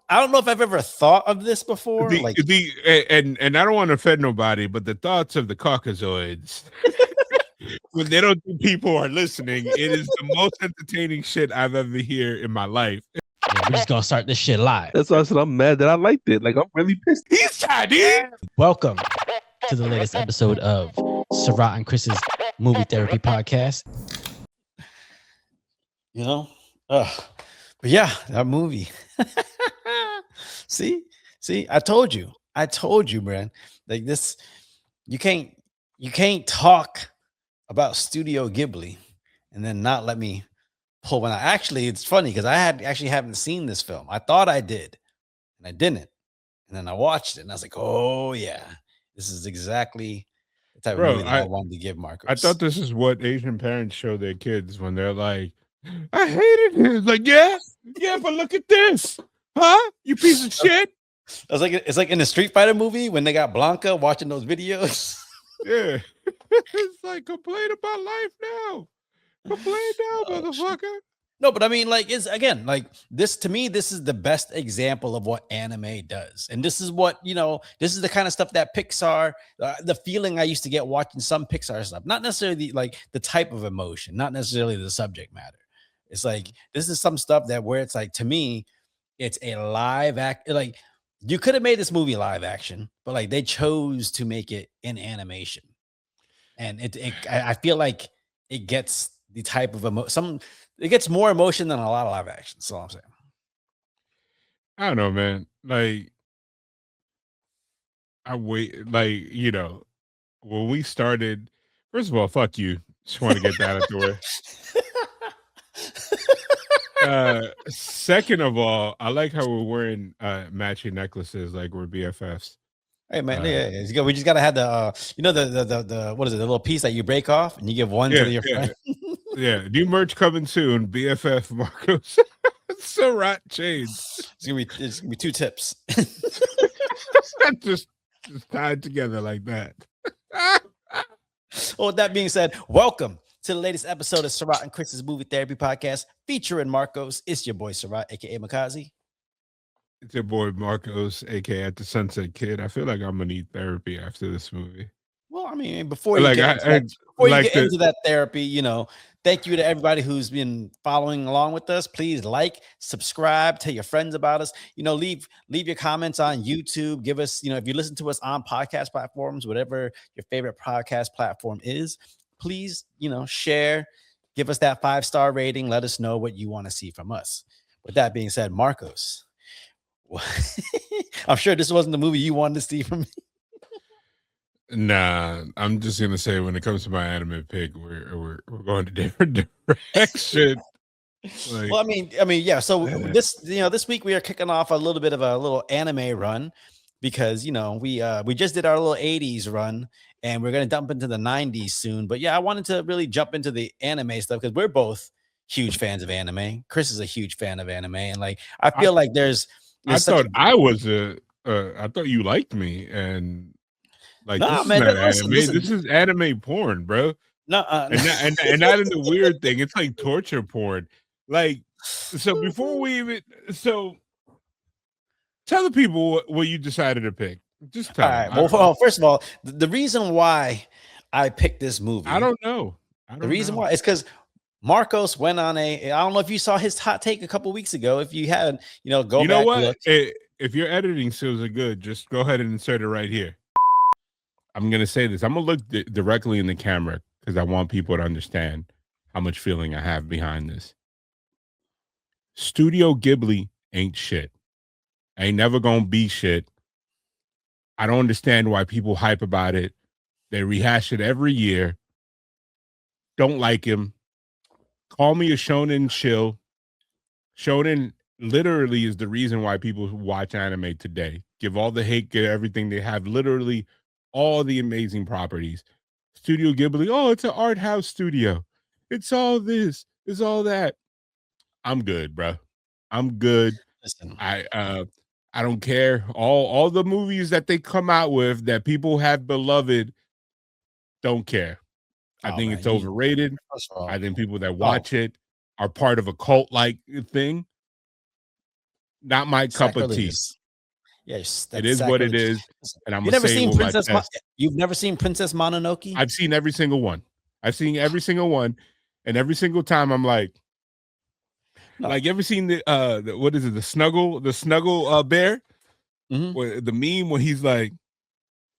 don't know if I've ever thought of this before. Like, And I don't want to offend nobody, but the thoughts of the Caucasoids when they don't think people are listening, it is the most entertaining shit I've ever heard in my life. Yeah, we're just gonna start this shit live. That's why I said I'm mad that I liked it. Like I'm really pissed. He's Chinese. Welcome to the latest episode of Sarat and Chris's Movie Therapy Podcast. but yeah, that movie. See, I told you, man. Like this, you can't talk about Studio Ghibli and then not let me pull one out. Actually, it's funny because I haven't seen this film. I thought I did, and I didn't. And then I watched it, and I was like, "Oh yeah, this is exactly the type of movie that I wanted to give Marcos." I thought this is what Asian parents show their kids when they're like, "I hated it." Like, yeah, but look at this, huh? You piece of shit. It's like in the Street Fighter movie when they got Blanca watching those videos. Yeah, it's like complain about life now. Complain now, motherfucker. No, but I mean, like, it's again, like this to me, this is the best example of what anime does. And this is what, this is the kind of stuff that Pixar, the feeling I used to get watching some Pixar stuff, not necessarily the type of emotion, not necessarily the subject matter. It's like, this is some stuff that where it's like, to me, it's a live act. Like, you could have made this movie live action, but like they chose to make it in animation. And I feel like it gets the type of it gets more emotion than a lot of live action. That's all I'm saying. I don't know, man. Like, when we started, first of all, fuck you. Just want to get that out the way. Second of all, I like how we're wearing matching necklaces like we're BFFs. Hey man, yeah. We just gotta have the the what is it, the little piece that you break off and you give one to your friend. Yeah, new merch coming soon. BFF Marcos Sarat chains. It's gonna be 2 tips. just tied together like that. Well, with that being said, welcome to the latest episode of Sarat and Chris's Movie Therapy Podcast featuring Marcos. It's your boy Sarat, aka Makazi. It's your boy Marcos, aka the Sunset Kid. I feel like I'm gonna need therapy after this movie. Well, I mean, before you get into that therapy, thank you to everybody who's been following along with us. Please like, subscribe, tell your friends about us. Leave your comments on YouTube. Give us, if you listen to us on podcast platforms, whatever your favorite podcast platform is, please, share, give us that 5-star rating. Let us know what you want to see from us. With that being said, Marcos, I'm sure this wasn't the movie you wanted to see from me. Nah, I'm just gonna say when it comes to my anime pick, we're going to different direction. Well, I mean, yeah. So this week we are kicking off a little bit of a little anime run because we just did our little 80s run and we're gonna dump into the 90s soon. But yeah, I wanted to really jump into the anime stuff because we're both huge fans of anime. Chris is a huge fan of anime, and like I feel like there's I thought I thought you liked me, and like this is not anime. This is anime porn, bro. No, and not in the weird thing. It's like torture porn. Like, so before we even tell the people what you decided to pick. Just tell them. All right. Well, first of all, the reason why I picked this movie, I don't know. The reason why is because Marcos went on I don't know if you saw his hot take a couple weeks ago. If you haven't, go back. You know what? If your editing skills are good, just go ahead and insert it right here. I'm going to say this. I'm going to look directly in the camera because I want people to understand how much feeling I have behind this. Studio Ghibli ain't shit. Ain't never going to be shit. I don't understand why people hype about it. They rehash it every year. Don't like him. Call me a shonen shill. Shonen literally is the reason why people watch anime today. Give all the hate, get everything. They have literally all the amazing properties. Studio Ghibli, oh, it's an art house studio. It's all this, it's all that. I'm good, bro. I'm good. Listen. I don't care. All the movies that they come out with that people have beloved, don't care. I think it's overrated. I think people that watch it are part of a cult-like thing. Not my cup of tea. Sacrilegious. Yes, It that's is what it sacrilegious. is, and I'm You gonna never say it seen with my Princess? chest. You've never seen Princess Mononoke? I've seen every single one. I've seen every single one, and every single time I'm like, No. you ever seen the what is it? The snuggle bear? Mhm. Where the meme when he's like,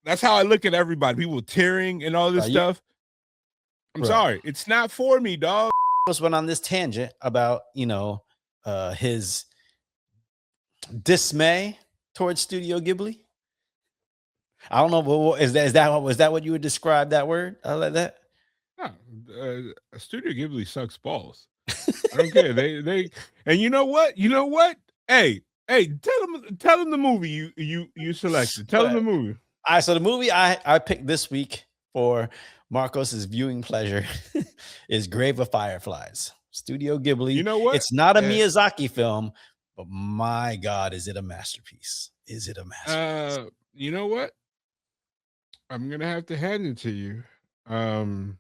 that's how I look at everybody. People tearing and all this stuff. I'm sorry, it's not for me, dog. Just went on this tangent about his dismay towards Studio Ghibli. I don't know. Was that what you would describe that word? Like that? Studio Ghibli sucks balls. I don't care. They and you know what? You know what? Hey, tell them the movie you selected. Tell them the movie. All right, so the movie I picked this week for Marcos's viewing pleasure is Grave of Fireflies. Studio Ghibli. You know what? It's not a Miyazaki film, but my God, is it a masterpiece? Is it a masterpiece? You know what? I'm gonna have to hand it to you. I'm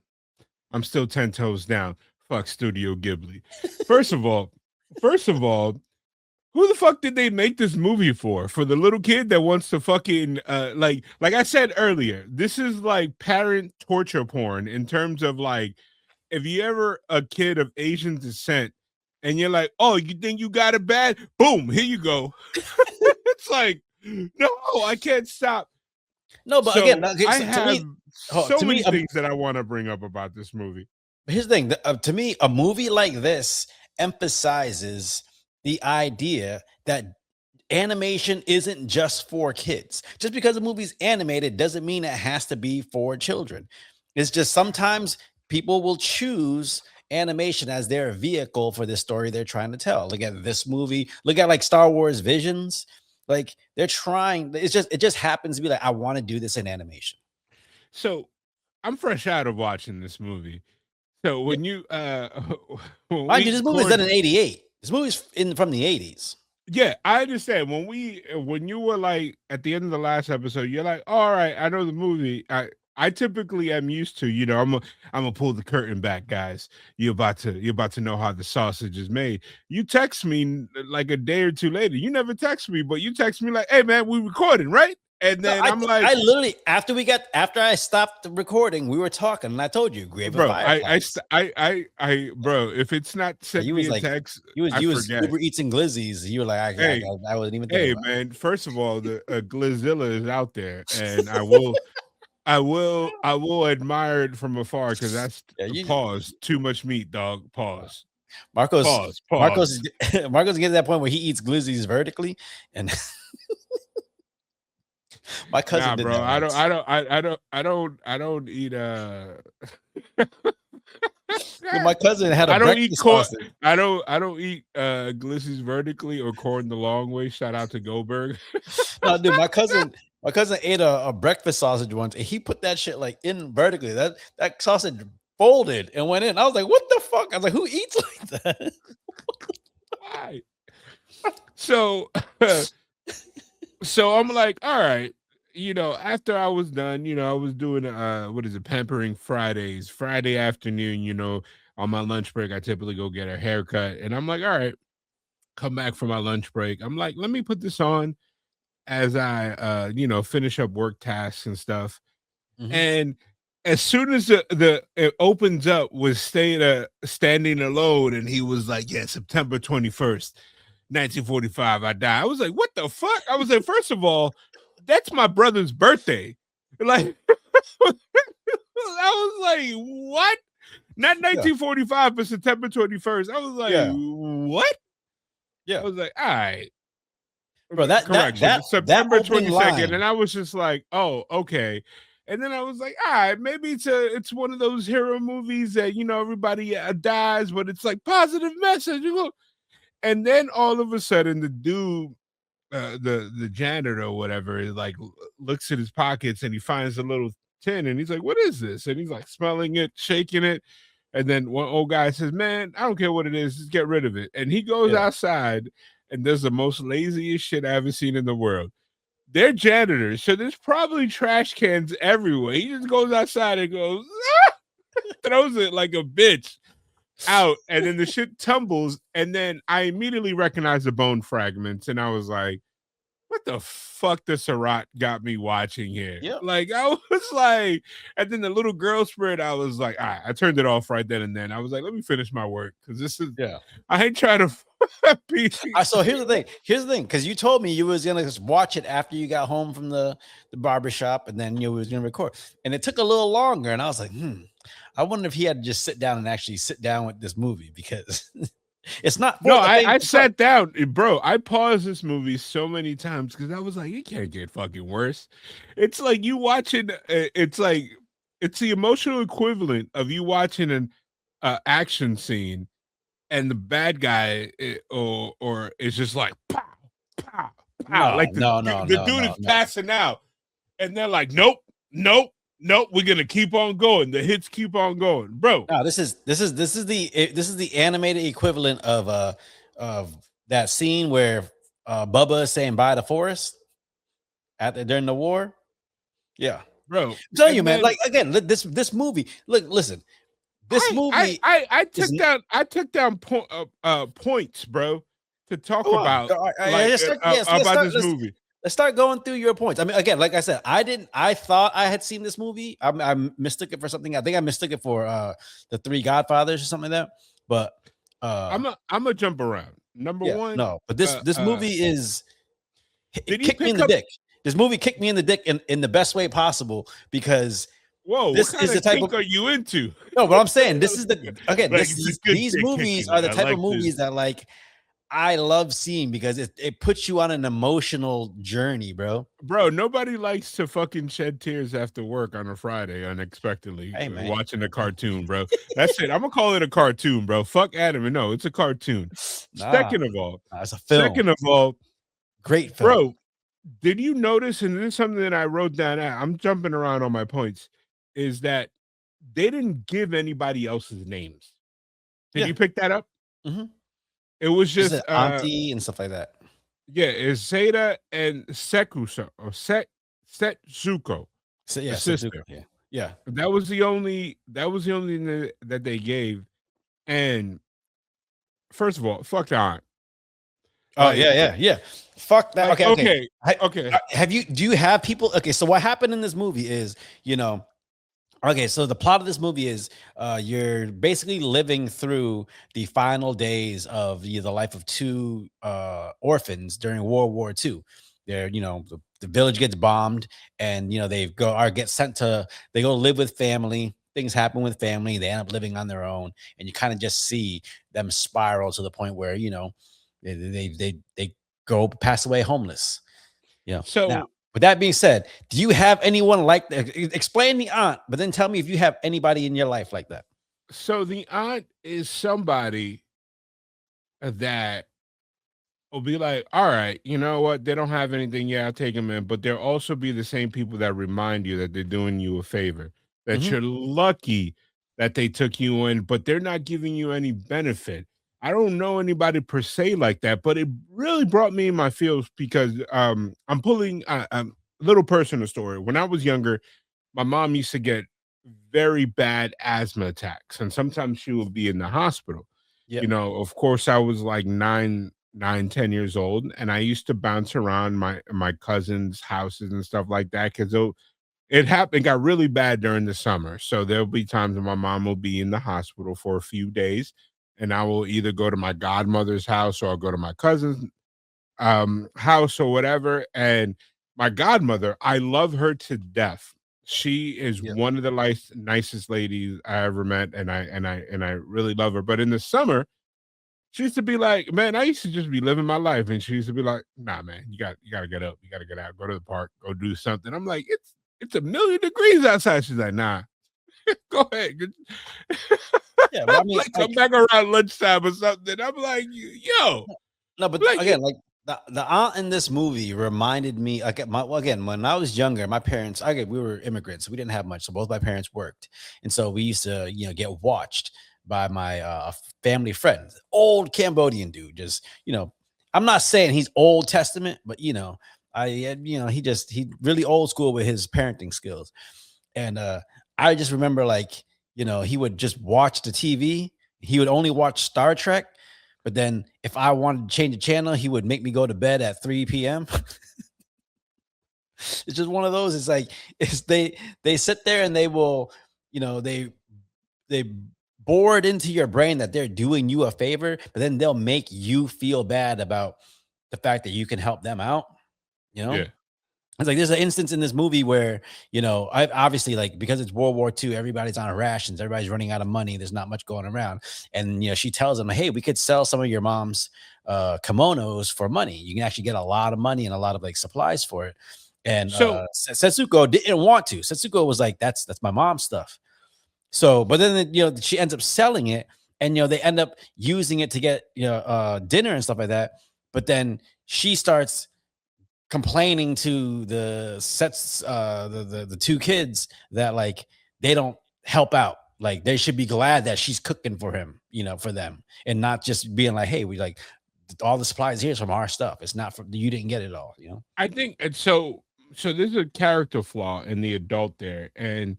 still 10 toes down. Fuck Studio Ghibli. First of all, who the fuck did they make this movie for? For the little kid that wants to fucking like I said earlier, this is like parent torture porn in terms of like, if you ever a kid of Asian descent and you're like, oh, you think you got it bad? Boom, here you go. It's like, no, I can't stop. No, but so again, I have so many me, things that I want to bring up about this movie. Here's the thing. To me, a movie like this emphasizes the idea that animation isn't just for kids. Just because a movie's animated doesn't mean it has to be for children. It's just sometimes people will choose animation as their vehicle for the story they're trying to tell. Look at this movie. Look at like Star Wars Visions. Like they're trying. It just happens to be like, I want to do this in animation. So I'm fresh out of watching this movie. So when you mind you, this movie is done in '88. This movie's from the '80s. Yeah, I understand. When you were like at the end of the last episode, you're like, all right, I know the movie. I typically am used to, I'm gonna pull the curtain back, guys. You're about to know how the sausage is made. You text me like a day or two later. You never text me, but you text me like, hey man, we recording, right? And then I'm like, I literally after I stopped the recording, we were talking, and I told you, Grave of Fireflies. Bro, if it's not sent me a text, you was Uber Eats and Glizzies. You were like, I wasn't even thinking about man. First of all, the Glizzilla is out there, and I will admire it from afar because that's pause. Too much meat, dog. Pause. Marcos is getting to that point where he eats glizzies vertically, and my cousin did bro. that. I don't eat my cousin had a I don't eat corn. sausage. I don't eat glizzies vertically or corn the long way. Shout out to Goldberg. No, dude, my cousin ate a breakfast sausage once, and he put that shit like in vertically. That sausage folded and went in. I was like, what the fuck? I was like, who eats like that? Why? So I'm like, all right, after I was done, I was doing Pampering Fridays, Friday afternoon, on my lunch break, I typically go get a haircut, and I'm like, all right, come back from my lunch break. I'm like, let me put this on as I finish up work tasks and stuff. Mm-hmm. And as soon as it opens up with Standing Alone, and he was like, yeah, September 21st, 1945, I died. I was like, what the fuck? I was like, first of all, that's my brother's birthday. Like, I was like, what? Not 1945, but September 21st. I was like, what? Yeah. I was like, all right. Bro, that September 22nd, line. and I was just like, oh, okay. And then I was like, all right, maybe it's one of those hero movies that everybody dies, but it's like positive message. And then all of a sudden, the dude, the janitor or whatever, like looks at his pockets and he finds a little tin, and he's like, "What is this?" And he's like smelling it, shaking it, and then one old guy says, "Man, I don't care what it is, just get rid of it." And he goes outside and does the most laziest shit I ever seen in the world. They're janitors, so there's probably trash cans everywhere. He just goes outside and goes, throws it like a bitch. out, and then the shit tumbles, and then I immediately recognized the bone fragments, and I was like, what the fuck the Seurat got me watching here? Yep. Like, I was like, and then the little girl spread, I was like, all right, I turned it off right then and then. I was like, let me finish my work, because this is, Yeah. I ain't trying to be. So here's the thing. Because you told me you was gonna just watch it after you got home from the barbershop, and then you was gonna record. And it took a little longer, and I was like, I wonder if he had to just sit down and actually sit down with this movie, because it's not. No, I sat down, bro. I paused this movie so many times because I was like, it can't get fucking worse. It's like you watching. It's like it's the emotional equivalent of you watching an action scene, and the bad guy or is just like pow pow pow, No, like the dude is passing out, and they're like, nope, we're gonna keep on going. The hits keep on going, bro. No, this is the animated equivalent of that scene where Bubba is saying bye to Forrest during the war. Yeah, bro. I'm telling you, man. Like, again, this movie. Listen. This movie. I took down points, bro, to talk about about this movie. Let's start going through your points. I mean, again, like I said, I thought I had seen this movie. I mistook it for something. I think I mistook it for the Three Godfathers or something like that. But I'm a jump around. Number one, no, but this movie is it kicked me in the dick. This movie kicked me in the dick in the best way possible, because this what kind of kink are you into? No, but I'm saying this is like, these movies kicking. are the type of movies that, like, I love seeing, because it puts you on an emotional journey, bro. Bro, nobody likes to fucking shed tears after work on a Friday unexpectedly watching a cartoon, bro. That's it. I'm gonna call it a cartoon, bro. Fuck Adam. No, it's a cartoon. Second of all, it's a film. Second of all, great film. Bro, did you notice, and this is something that I wrote down, I'm jumping around on my points, is that they didn't give anybody else's names. Did you pick that up? Mm-hmm. It was just auntie and stuff like that. Yeah, it's Seda and Sekuso or Setsuko. So, yeah, sister. Yeah. That was the only thing that they gave. And first of all, fuck the aunt. Oh, yeah. Fuck that. Like, okay. Do you have people? Okay, so what happened in this movie is, okay, so the plot of this movie is you're basically living through the final days of the life of two orphans during World War II. They're, the village gets bombed, and they get sent to, they go live with family. Things happen with family. They end up living on their own, and you kind of just see them spiral to the point where they go pass away homeless. So now, with that being said, do you have anyone like that? Explain the aunt, but then tell me if you have anybody in your life like that. So the aunt is somebody that will be like, all right, you know what? They don't have anything. Yeah, I'll take them in. But they'll also be the same people that remind you that they're doing you a favor, that you're lucky that they took you in, but they're not giving you any benefit. I don't know anybody per se like that, but it really brought me in my feels, because I'm pulling a little personal story. When I was younger, my mom used to get very bad asthma attacks, and sometimes she would be in the hospital. Yep. Of course, I was like 9, 10 years old, and I used to bounce around my cousins' houses and stuff like that, because it got really bad during the summer. So there'll be times when my mom will be in the hospital for a few days, and I will either go to my godmother's house or I'll go to my cousin's house or whatever. And my godmother, I love her to death. She is one of the nicest ladies I ever met, and I really love her. But in the summer, she used to be like, man, I used to just be living my life, and she used to be like, nah, man, you got to get up, you got to get out, go to the park, go do something. I'm like, it's 1,000,000 degrees outside. She's like, nah, go ahead. Yeah, but I mean, like, come back around lunchtime or something. I'm like, yo. No, but again, like the aunt in this movie reminded me. Again, when I was younger, my parents, we were immigrants, so we didn't have much. So both my parents worked, and so we used to, get watched by my family friend, old Cambodian dude. Just, I'm not saying he's Old Testament, but he really old school with his parenting skills, and I just remember, like, he would just watch the TV. he would only watch Star Trek, but then if I wanted to change the channel, he would make me go to bed at 3 p.m. It's just one of those. It's like they sit there and they will, they bore it into your brain that they're doing you a favor, but then they'll make you feel bad about the fact that you can help them out. Yeah. It's like there's an instance in this movie where, I obviously, like, because it's World War II, everybody's on rations, everybody's running out of money, there's not much going around. And she tells them, hey, we could sell some of your mom's kimonos for money. You can actually get a lot of money and a lot of like supplies for it. And So Setsuko didn't want to. Setsuko was like, that's my mom's stuff. So, but then she ends up selling it, and they end up using it to get dinner and stuff like that. But then she starts complaining to the the two kids that like they don't help out. Like they should be glad that she's cooking for him, for them, and not just being like, hey, we like all the supplies here is from our stuff. It's not from you, didn't get it all. I think so. So there's a character flaw in the adult there, and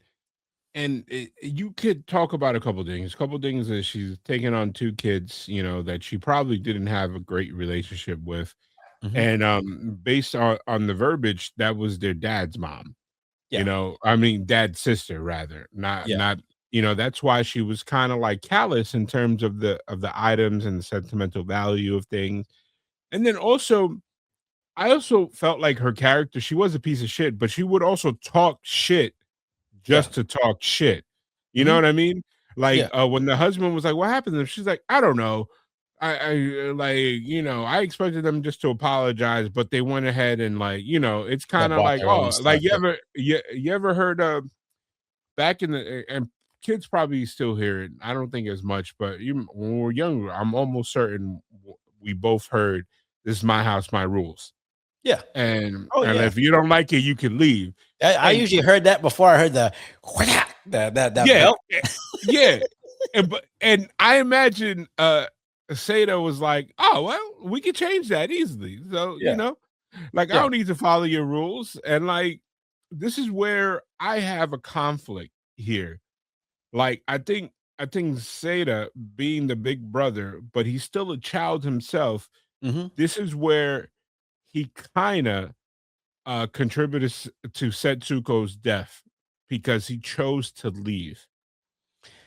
you could talk about a couple things. A couple things is she's taking on two kids, that she probably didn't have a great relationship with, and based on the verbiage, that was their dad's mom. Yeah. I mean, dad's sister rather, not. That's why she was kind of like callous in terms of the items and the sentimental value of things, and then also. I also felt like her character, she was a piece of shit, but she would also talk shit just to talk shit. You know what I mean? Like when the husband was like, "What happened to them?" She's like, "I don't know. I expected them just to apologize, but they went ahead and like, it's kind of like, oh, like you ever heard of back in the and kids probably still hear it. I don't think as much, but even when we were younger, I'm almost certain we both heard, "This is my house, my rules." Yeah. And if you don't like it, you can leave. I usually heard that before I heard that belt. Yeah. And I imagine Seda was like, "Oh, well, we could change that easily." So, like I don't need to follow your rules. And like this is where I have a conflict here. Like I think Seda being the big brother, but he's still a child himself. This is where he kind of contributed to Setsuko's death because he chose to leave.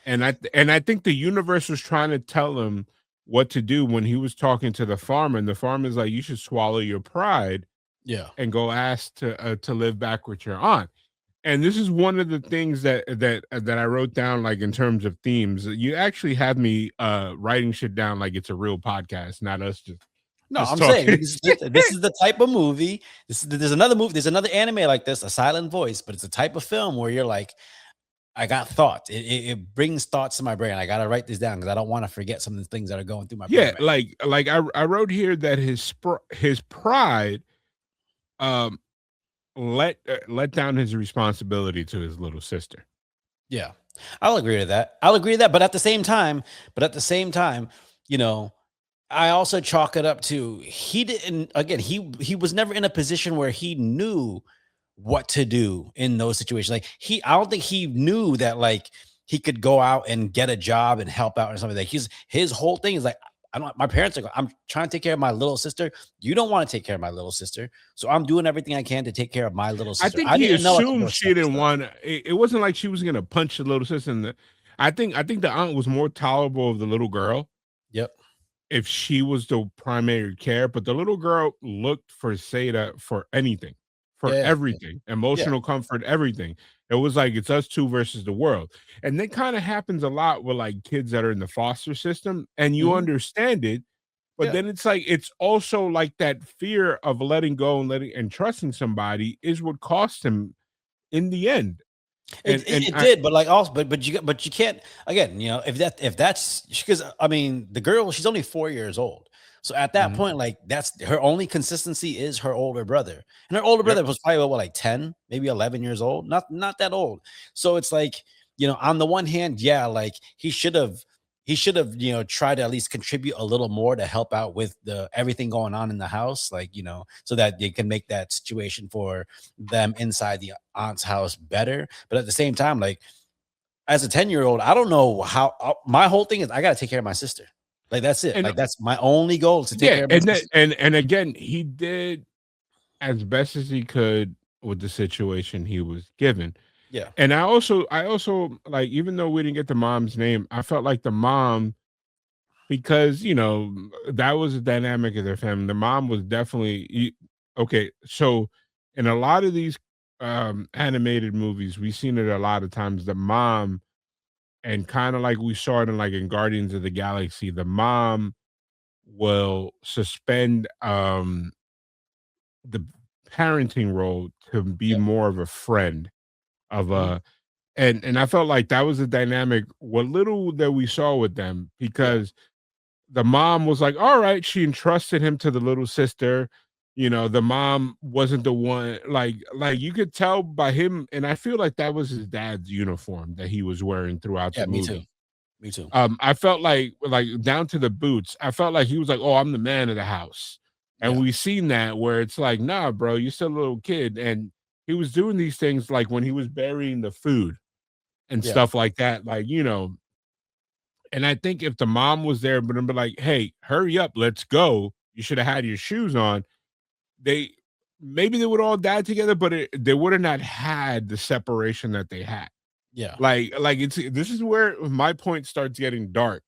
And I think the universe was trying to tell him what to do when he was talking to the farmer, and the farmer's like, "You should swallow your pride, and go ask to live back with your aunt." And this is one of the things that I wrote down, like in terms of themes. You actually have me writing shit down like it's a real podcast, not us just. No, I'm saying this is the type of movie. There's another movie. There's another anime like this, A Silent Voice, but it's a type of film where you're like, I got thoughts. It brings thoughts to my brain. I gotta write this down because I don't want to forget some of the things that are going through my brain. Yeah, like I wrote here that his pride, let down his responsibility to his little sister. Yeah, I'll agree to that. But at the same time, I also chalk it up to he didn't. Again, he was never in a position where he knew what to do in those situations. Like I don't think he knew that like he could go out and get a job and help out or something. Like his whole thing is like, my parents are. I'm trying to take care of my little sister. You don't want to take care of my little sister, so I'm doing everything I can to take care of my little sister. I think he assumed she didn't want. It wasn't like she was gonna punch the little sister. I think the aunt was more tolerable of the little girl. Yep. If she was the primary care, but the little girl looked for Seda for anything, for everything, emotional comfort, everything. It was like it's us two versus the world. And that kind of happens a lot with like kids that are in the foster system, and you understand it, but then it's like it's also like that fear of letting go and trusting somebody is what cost him in the end. It did, but like also, but you can't again. If that's because I mean the girl, she's only 4 years old, so at that point, like that's her only consistency is her older brother, and her older brother was probably what, like 10, maybe 11 years old, not that old. So it's like on the one hand, like he should have tried to at least contribute a little more to help out with everything going on in the house, like so that they can make that situation for them inside the aunt's house better. But at the same time, like as a 10-year-old, I don't know how. My whole thing is I got to take care of my sister. Like that's it. And Like that's my only goal is to take yeah, care of my and then, sister. and again, he did as best as he could with the situation he was given. Yeah, And I also like, even though we didn't get the mom's name, I felt like the mom, because that was the dynamic of their family. The mom was definitely okay. So in a lot of these animated movies, we've seen it a lot of times. The mom, and kind of like we saw it in Guardians of the Galaxy, the mom will suspend the parenting role to be yeah, more of a friend of mhm, a. And I felt like that was the dynamic, what little that we saw with them, yeah, because the mom was like, all right, she entrusted him to the little sister. The mom wasn't the one, like you could tell by him, and I feel like that was his dad's uniform that he was wearing throughout the yeah. Me too. movie. Me too. I felt like down to the boots, I felt like he was like, oh, I'm the man of the house. And Yeah, we've seen that where it's like, nah, bro, you're still a little kid. And he was doing these things like when he was burying the food and yeah, stuff like that, and I think if the mom was there, but be like, "Hey, hurry up, let's go. You should have had your shoes on." They Maybe they would all die together, but they would have not had the separation that they had. yeah. Like this is where my point starts getting dark.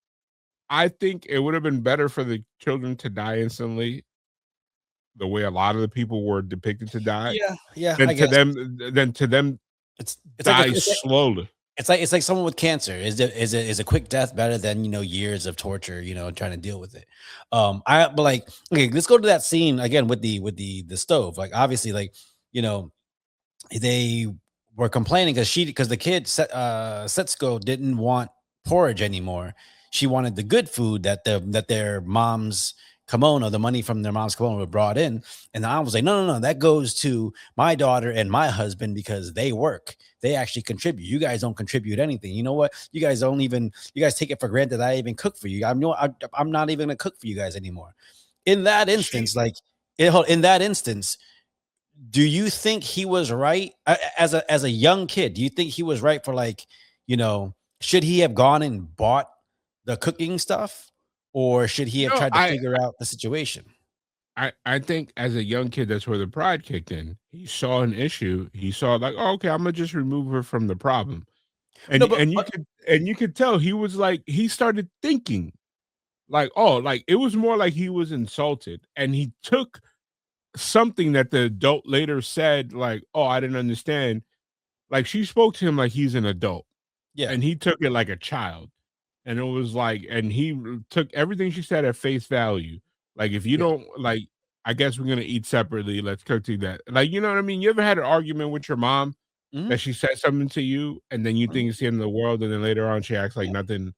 I think it would have been better for the children to die instantly, the way a lot of the people were depicted to die, Yeah, yeah, than I guess to them it's like die slowly. it's like someone with cancer. Is a quick death better than years of torture? Trying to deal with it. But like, okay, let's go to that scene again with the stove. Like, obviously, like you know, they were complaining because the kid Setsuko didn't want porridge anymore. She wanted the good food that their mom's kimono, the money from their mom's kimono, brought in. And the mom was like, no, no, no, that goes to my daughter and my husband because they work. They actually contribute. You guys don't contribute anything. You know what? You guys take it for granted that I even cook for you. I'm not even gonna cook for you guys anymore. In that She instance, in that instance, do you think he was right as a young kid? Do you think he was right for should he have gone and bought the cooking stuff, or should he have no, tried to figure out the situation? I think as a young kid, that's where the pride kicked in. He saw an issue. He saw like, oh, okay, I'm gonna just remove her from the problem. No, And but you could tell he was like, he started thinking like, oh, like it was more like he was insulted, and he took something that the adult later said, like, oh, I didn't understand. Like she spoke to him like he's an adult, yeah, and he took it like a child. And it was like, and he took everything she said at face value. Like, if you yeah, don't like, I guess we're gonna eat separately. Let's cook to that. Like, you know what I mean? You ever had an argument with your mom mhm, that she said something to you, and then you mhm, think it's the end of the world, and then later on she acts like yeah, nothing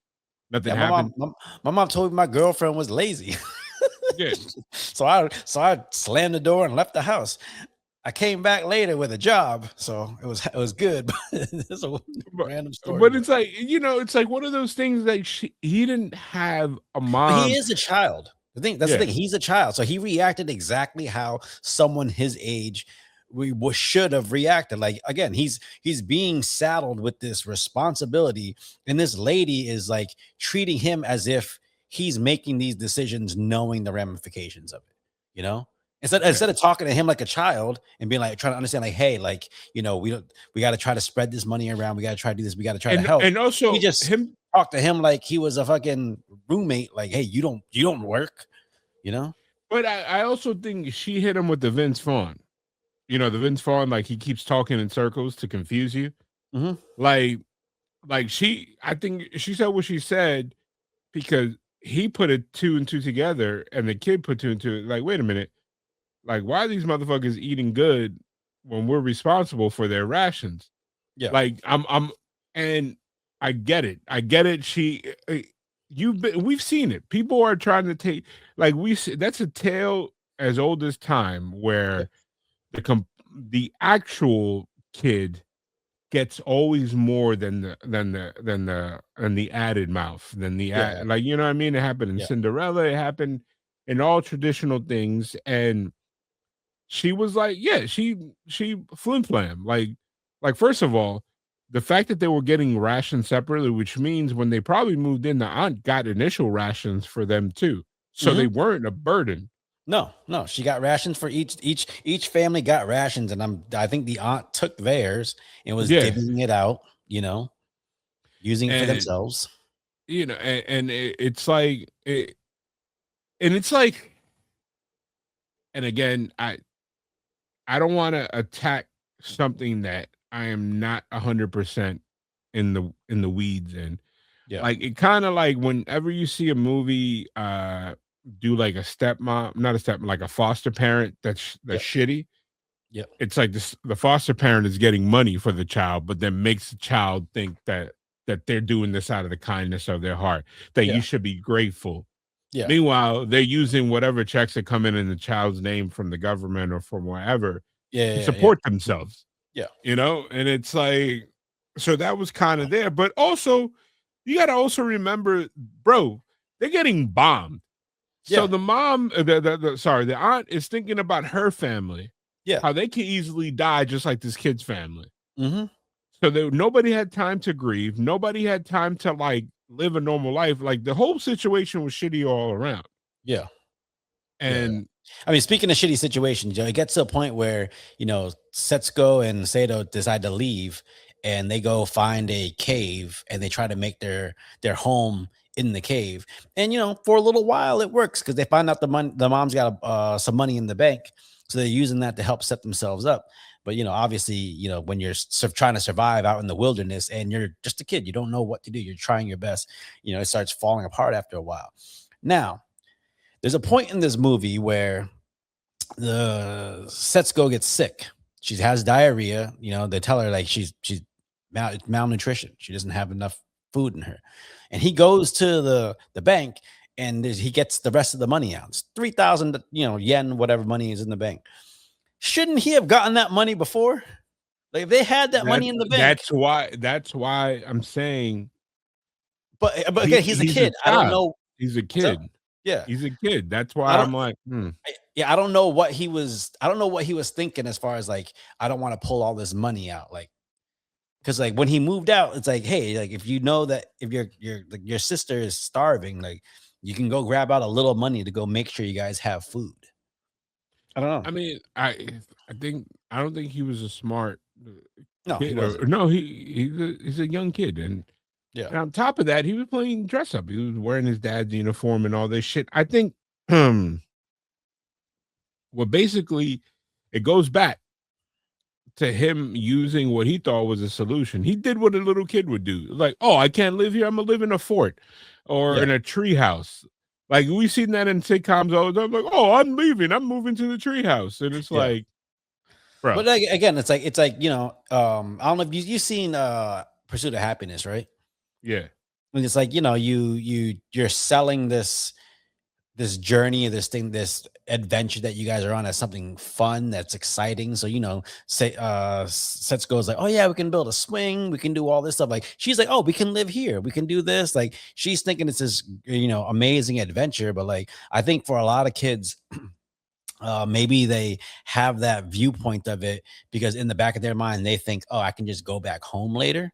yeah. happened? My mom told me my girlfriend was lazy, Yeah. so I slammed the door and left the house. I came back later with a job, so it was good. But it's a But random story, but but it's like, it's like one of those things that he didn't have a he mom. is a child. That's the Yeah. thing. He's a child, so he reacted exactly how someone his age should have reacted. Like again, he's being saddled with this responsibility, and this lady is like treating him as if he's making these decisions, knowing the ramifications of it. You know, Yeah. instead of talking to him like a child and being like trying to understand, like, hey, like we got to try to spread this money around. We got to try to do this. We got to try to help. And He also just him. talked to him like he was a fucking roommate. Like, hey, you don't work. You know? But I also think she hit him with the Vince Vaughn. The Vince Vaughn, like he keeps talking in circles to confuse you. Hmm. Like, I think she said what she said because he put it two and two together, and the kid put two and two. Like, wait a minute, like why are these motherfuckers eating good when we're responsible for their rations? Yeah, Like, and I get it. I get it. We've seen it. People are trying to take, like that's a tale as old as time yeah, where the actual kid gets always more than the added mouth than yeah, like, you know what I mean? It happened in yeah, Cinderella. It happened in all traditional things, and she was like, yeah, she flim flam. Like first of all, the fact that they were getting rations separately, which means when they probably moved in, the aunt got initial rations for them too, so they weren't a burden. No, she got rations for each family got rations, and I think the aunt took theirs and was Yeah, divvying it out, using it for and themselves. it's like it's like, and again, I don't want to attack something that I am not 100% in the weeds in. Yeah. Like, it kind of like whenever you see a movie do like a stepmom, not a stepmom, like a foster parent that's Yep. shitty. Yep. It's like the foster parent is getting money for the child, but then makes the child think that they're doing this out of the kindness of their heart, that you should be grateful. Yeah. Meanwhile, they're using whatever checks that come in the child's name from the government or from wherever to support themselves. Yeah. And it's like, so that was kind of there. But also, you got to also remember, bro, they're getting bombed. So the mom, the aunt is thinking about her family. Yeah. How they can easily die just like this kid's family. Mm-hmm. So nobody had time to grieve. Nobody had time to like live a normal life. Like, the whole situation was shitty all around. Yeah. And I mean, speaking of shitty situations, it gets to a point where, Setsuko and Sato decide to leave, and they go find a cave and they try to make their home in the cave. And, for a little while it works because they find out the mom's got some money in the bank. So they're using that to help set themselves up. But, obviously, when you're trying to survive out in the wilderness and you're just a kid, you don't know what to do. You're trying your best. It starts falling apart after a while. Now, there's a point in this movie where the Setsuko gets sick. She has diarrhea. They tell her like she's malnutrition. She doesn't have enough food in her. And he goes to the bank and he gets the rest of the money out. It's 3,000, yen, whatever money is in the bank. Shouldn't he have gotten that money before? Like, if they had that money in the bank. That's why I'm saying. But again, he's a kid. I don't know. He's a kid. Yeah, he's a kid. That's why I'm like, I don't know what he was. I don't know what he was thinking as far as like, I don't want to pull all this money out, like, because like when he moved out, it's like, hey, like if you know that if your sister is starving, like you can go grab out a little money to go make sure you guys have food. I don't know. I mean, I don't think he was a smart No, kid. he wasn't. No, he's a young kid, and on top of that, he was playing dress up. He was wearing his dad's uniform and all this shit. I think, well, basically, it goes back to him using what he thought was a solution. He did what a little kid would do. Like, oh, I can't live here. I'm gonna live in a fort or in a tree house. Like, we've seen that in sitcoms all the time. Like, oh, I'm leaving. I'm moving to the tree house. And it's like, bro. But again, it's like, I don't know if you've seen Pursuit of Happiness, right? Yeah. And it's like, you're selling this journey, this adventure that you guys are on as something fun, that's exciting. So, Setsuko's like, oh yeah, we can build a swing, we can do all this stuff. Like, she's like, oh, we can live here, we can do this. Like, she's thinking it's this, amazing adventure. But like, I think for a lot of kids, maybe they have that viewpoint of it because in the back of their mind, they think, oh, I can just go back home later.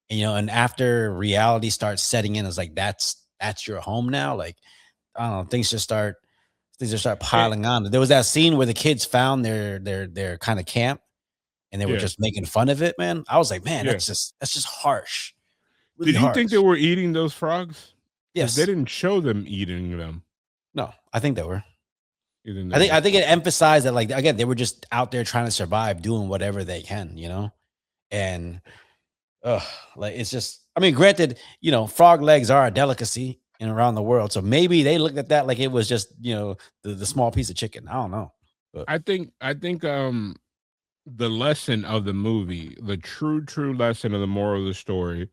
And after reality starts setting in, it's like, that's your home now. Like, I don't know, things just start piling on. There was that scene where the kids found their kind of camp and they were just making fun of it, man. I was like, man, that's just harsh. Really Did you harsh. think they were eating those frogs? Yes. They didn't show them eating them. No, I think they were. I think it emphasized that, like, again, they were just out there trying to survive, doing whatever they can, and like, it's just, I mean, granted, frog legs are a delicacy around the world, so maybe they looked at that like it was just the small piece of chicken. I don't know, but I think the lesson of the movie, the true lesson of the moral of the story,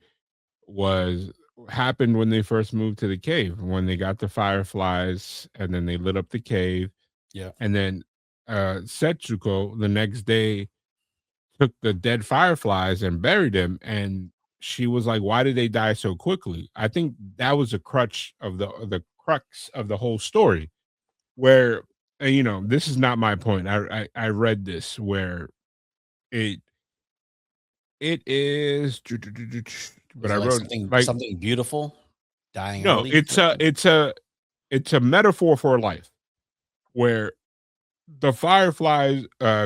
happened when they first moved to the cave, when they got the fireflies and then they lit up the cave. Yeah. And then Setsuko the next day took the dead fireflies and buried them, and she was like, why did they die so quickly? I think that was a crux of the whole story, where this is not my point. I read this where It is, but Was I it like wrote something like something beautiful, dying no. early? It's a metaphor for life where the fireflies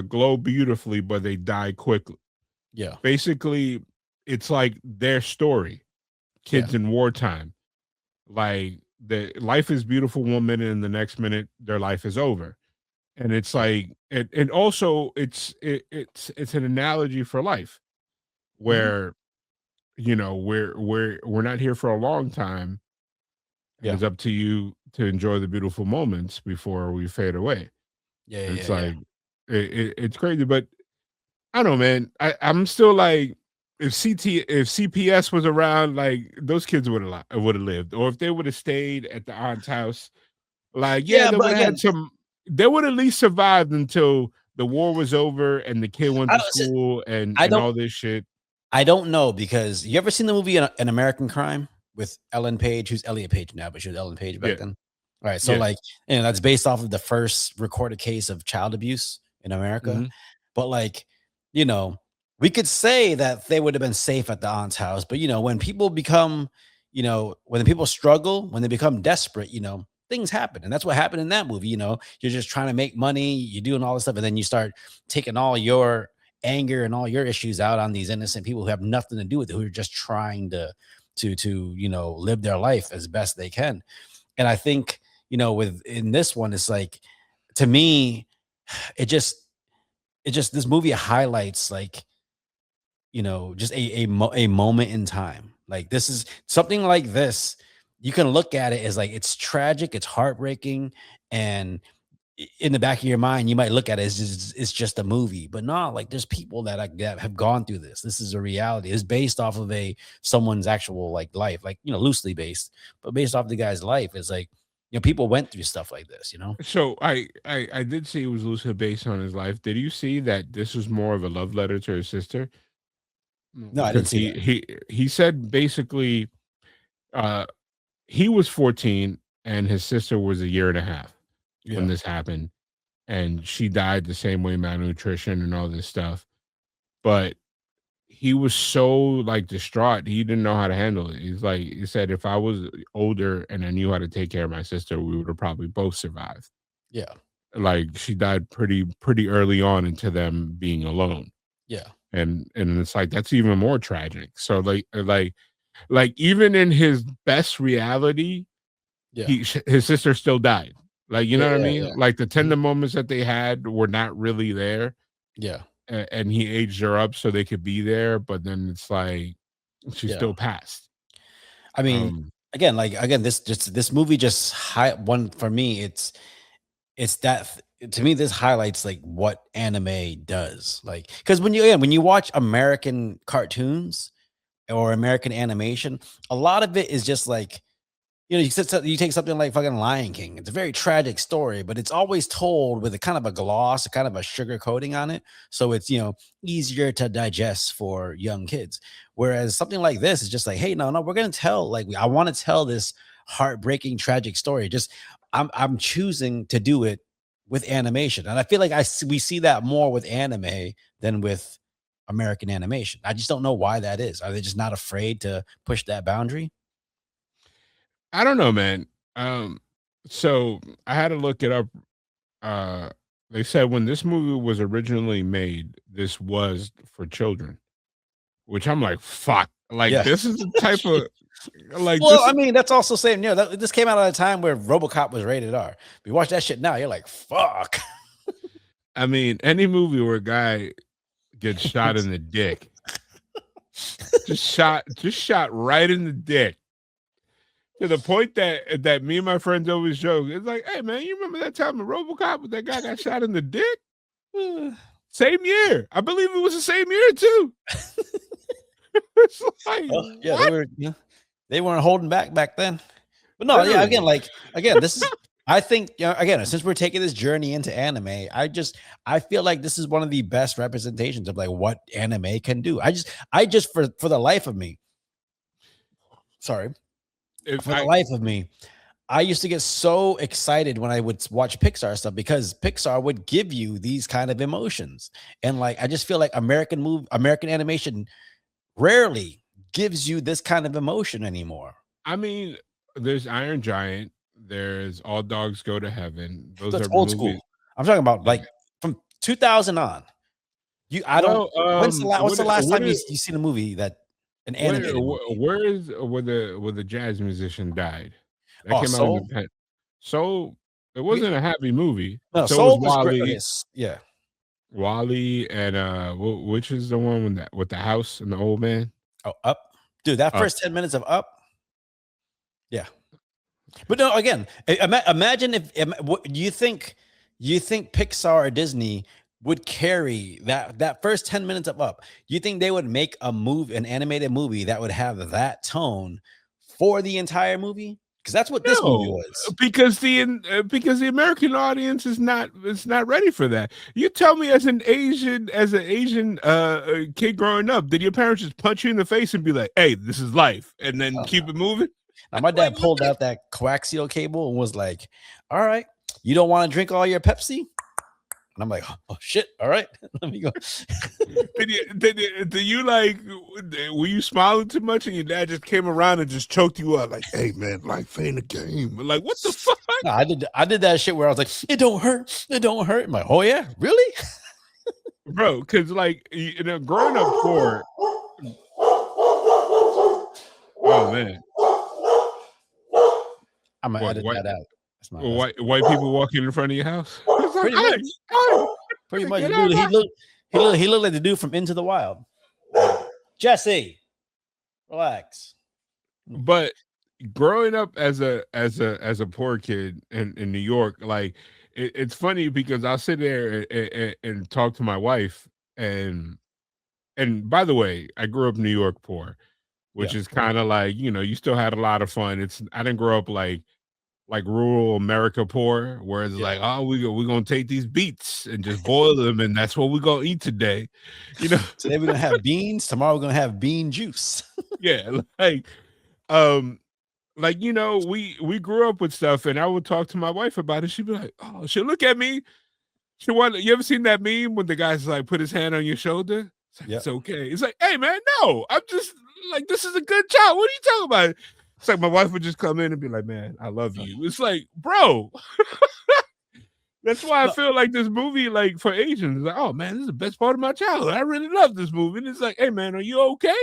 glow beautifully, but they die quickly. Yeah, Basically, it's like their story, yeah. kids in wartime. Like the life is beautiful one minute, and the next minute their life is over. And it's Yeah. like, and also it's an analogy for life Mhm. where we're not here for a long time, and Yeah. it's up to you to enjoy the beautiful moments before we fade away. Yeah, yeah, And yeah, it's yeah. like it's crazy, but I don't know, man. I'm still like, if CPS was around, like those kids would have lived, or if they would have stayed at the aunt's house, like yeah, Yeah, they but would have again, had some. They would at least survived until the war was over and the kid went I to don't s school and I and don't all this shit. I don't know because you ever seen the movie An American Crime with Ellen Page, who's Elliot Page now, but she was Ellen Page back Yeah, then? Alright, so, yeah. like, that's based off of the first recorded case of child abuse in America, Mhm. but, like, you know, we could say that they would have been safe at the aunt's house, but, when people become when the people struggle, when they become desperate, things happen, and that's what happened in that movie. You're just trying to make money, you're doing all this stuff, and then you start taking all your anger and all your issues out on these innocent people who have nothing to do with it, who are just trying to live their life as best they can. And I think, with in this one, it's like, to me, it just this movie highlights, like, just a moment in time. Like, this is something like this. You can look at it as like it's tragic, it's heartbreaking, and in the back of your mind, you might look at it as it's just a movie, but no, like, there's people that have gone through this. This is a reality. It's based off of someone's actual, like, life, like, loosely based, but based off the guy's life. It's like, people went through stuff like this. So I did see it was loosely based on his life. Did you see that this was more of a love letter to his sister? No, I didn't Because see that. he said basically, uh he was 14 and his sister was a year and a half when Yeah, this happened, and she died the same way, malnutrition and all this stuff. But he was so, like, distraught, he didn't know how to handle it. He said, "If I was older and I knew how to take care of my sister, we would have probably both survived." yeah, Like, she died pretty early on into them being alone. yeah, And it's like, that's even more tragic. So, like, even in his best reality, yeah, his sister still died. Like, you yeah, know what I yeah, mean? yeah. Like, the Mhm. tender moments that they had were not really there, Yeah, and he aged her up so they could be there, but then it's like she yeah. still passed. I mean, Um, again, this movie just one for me. It's that to me, this highlights, like, what anime does, like, because when you watch American cartoons or American animation, a lot of it is just like, you take something like fucking Lion King. It's a very tragic story, but it's always told with a kind of a gloss, a kind of a sugar coating on it, so it's, easier to digest for young kids. Whereas something like this is just like, hey, no, no, we're gonna tell, like, I want to tell this heartbreaking, tragic story. Just, I'm choosing to do it with animation, and I feel like we see that more with anime than with American animation. I just don't know why that is. Are they just not afraid to push that boundary? I don't know, man. Um, so I had to look it up. Uh, they said when this movie was originally made, this was for children, which I'm like, fuck. Like, Yeah. this is the type of, like, Well, this I is, mean, that's also saying, this came out at a time where RoboCop was rated R. We watch that shit now, you're like, fuck. I mean, any movie where a guy gets shot in the dick, just shot right in the dick, to the point that me and my friends always joke. It's like, hey man, you remember that time in RoboCop when that guy got shot in the dick? Same year. I believe it was the same year too. It's like, Oh, yeah, what? they weren't holding back then. But no, yeah, again, Literally. like, this is, I think, again, since we're taking this journey into anime, I feel like this is one of the best representations of, like, what anime can do. I just for the life of me, sorry, If for the I life of me, I used to get so excited when I would watch Pixar stuff because Pixar would give you these kind of emotions. And like I just feel like American animation rarely gives you this kind of emotion anymore. I mean, there's Iron Giant. There's All Dogs Go to Heaven. Those That's are old movies. school. I'm talking about Yeah. like from 2000 on. I don't. What's the last time you seen a movie that an animated movie? Where is where the jazz musician died? That Oh, came out in Soul. the pen. So it wasn't a happy movie. No, So it was Soul was great. Wally, Okay, yeah. Wally, and which is the one with the house and the old man? Oh, Up, dude. That Up. first 10 minutes of Up. Yeah, but no. Again, imagine if what you think Pixar or Disney would carry that first 10 minutes of Up. You think they would make an animated movie that would have that tone for the entire movie? Because that's what this movie was. Because the American audience is not ready for that. You tell me, as an Asian kid growing up, did your parents just punch you in the face and be like, "Hey, this is life," and then keep it moving? Now, my dad pulled out that coaxial cable and was like, "All right, you don't want to drink all your Pepsi?" And I'm like, "Oh shit! All right, let me go." Did you like? Were you smiling too much, and your dad just came around and just choked you out? Like, "Hey man, life ain't a game." Like, what the fuck? No, I did that shit where I was like, "It don't hurt. It don't hurt." I'm like, "Oh yeah, really?" Bro, because like, growing up poor. Oh man. I'm gonna edit that out. White people walking in front of your house. Pretty much. Pretty much. He looked like the dude from Into the Wild. Jesse, relax. But growing up as a poor kid in New York, like it's funny because I'll sit there and talk to my wife, and by the way, I grew up New York poor, which is kind of like, you still had a lot of fun. I didn't grow up like rural America poor, where it's like, oh, we're gonna take these beets and just boil them, and that's what we're gonna eat today. Today we're gonna have beans, tomorrow we're gonna have bean juice. Yeah, we grew up with stuff, and I would talk to my wife about it. She'd be like, oh, she'll look at me. You ever seen that meme when the guy's like, put his hand on your shoulder? It's like, it's okay. It's like, hey man, no, I'm just like, this is a good child. What are you talking about? It's like my wife would just come in and be like, man, I love you. It's like, bro. That's why I feel like this movie, like for Asians, is like, oh man, this is the best part of my childhood. I really love this movie. And it's like, hey man, are you okay?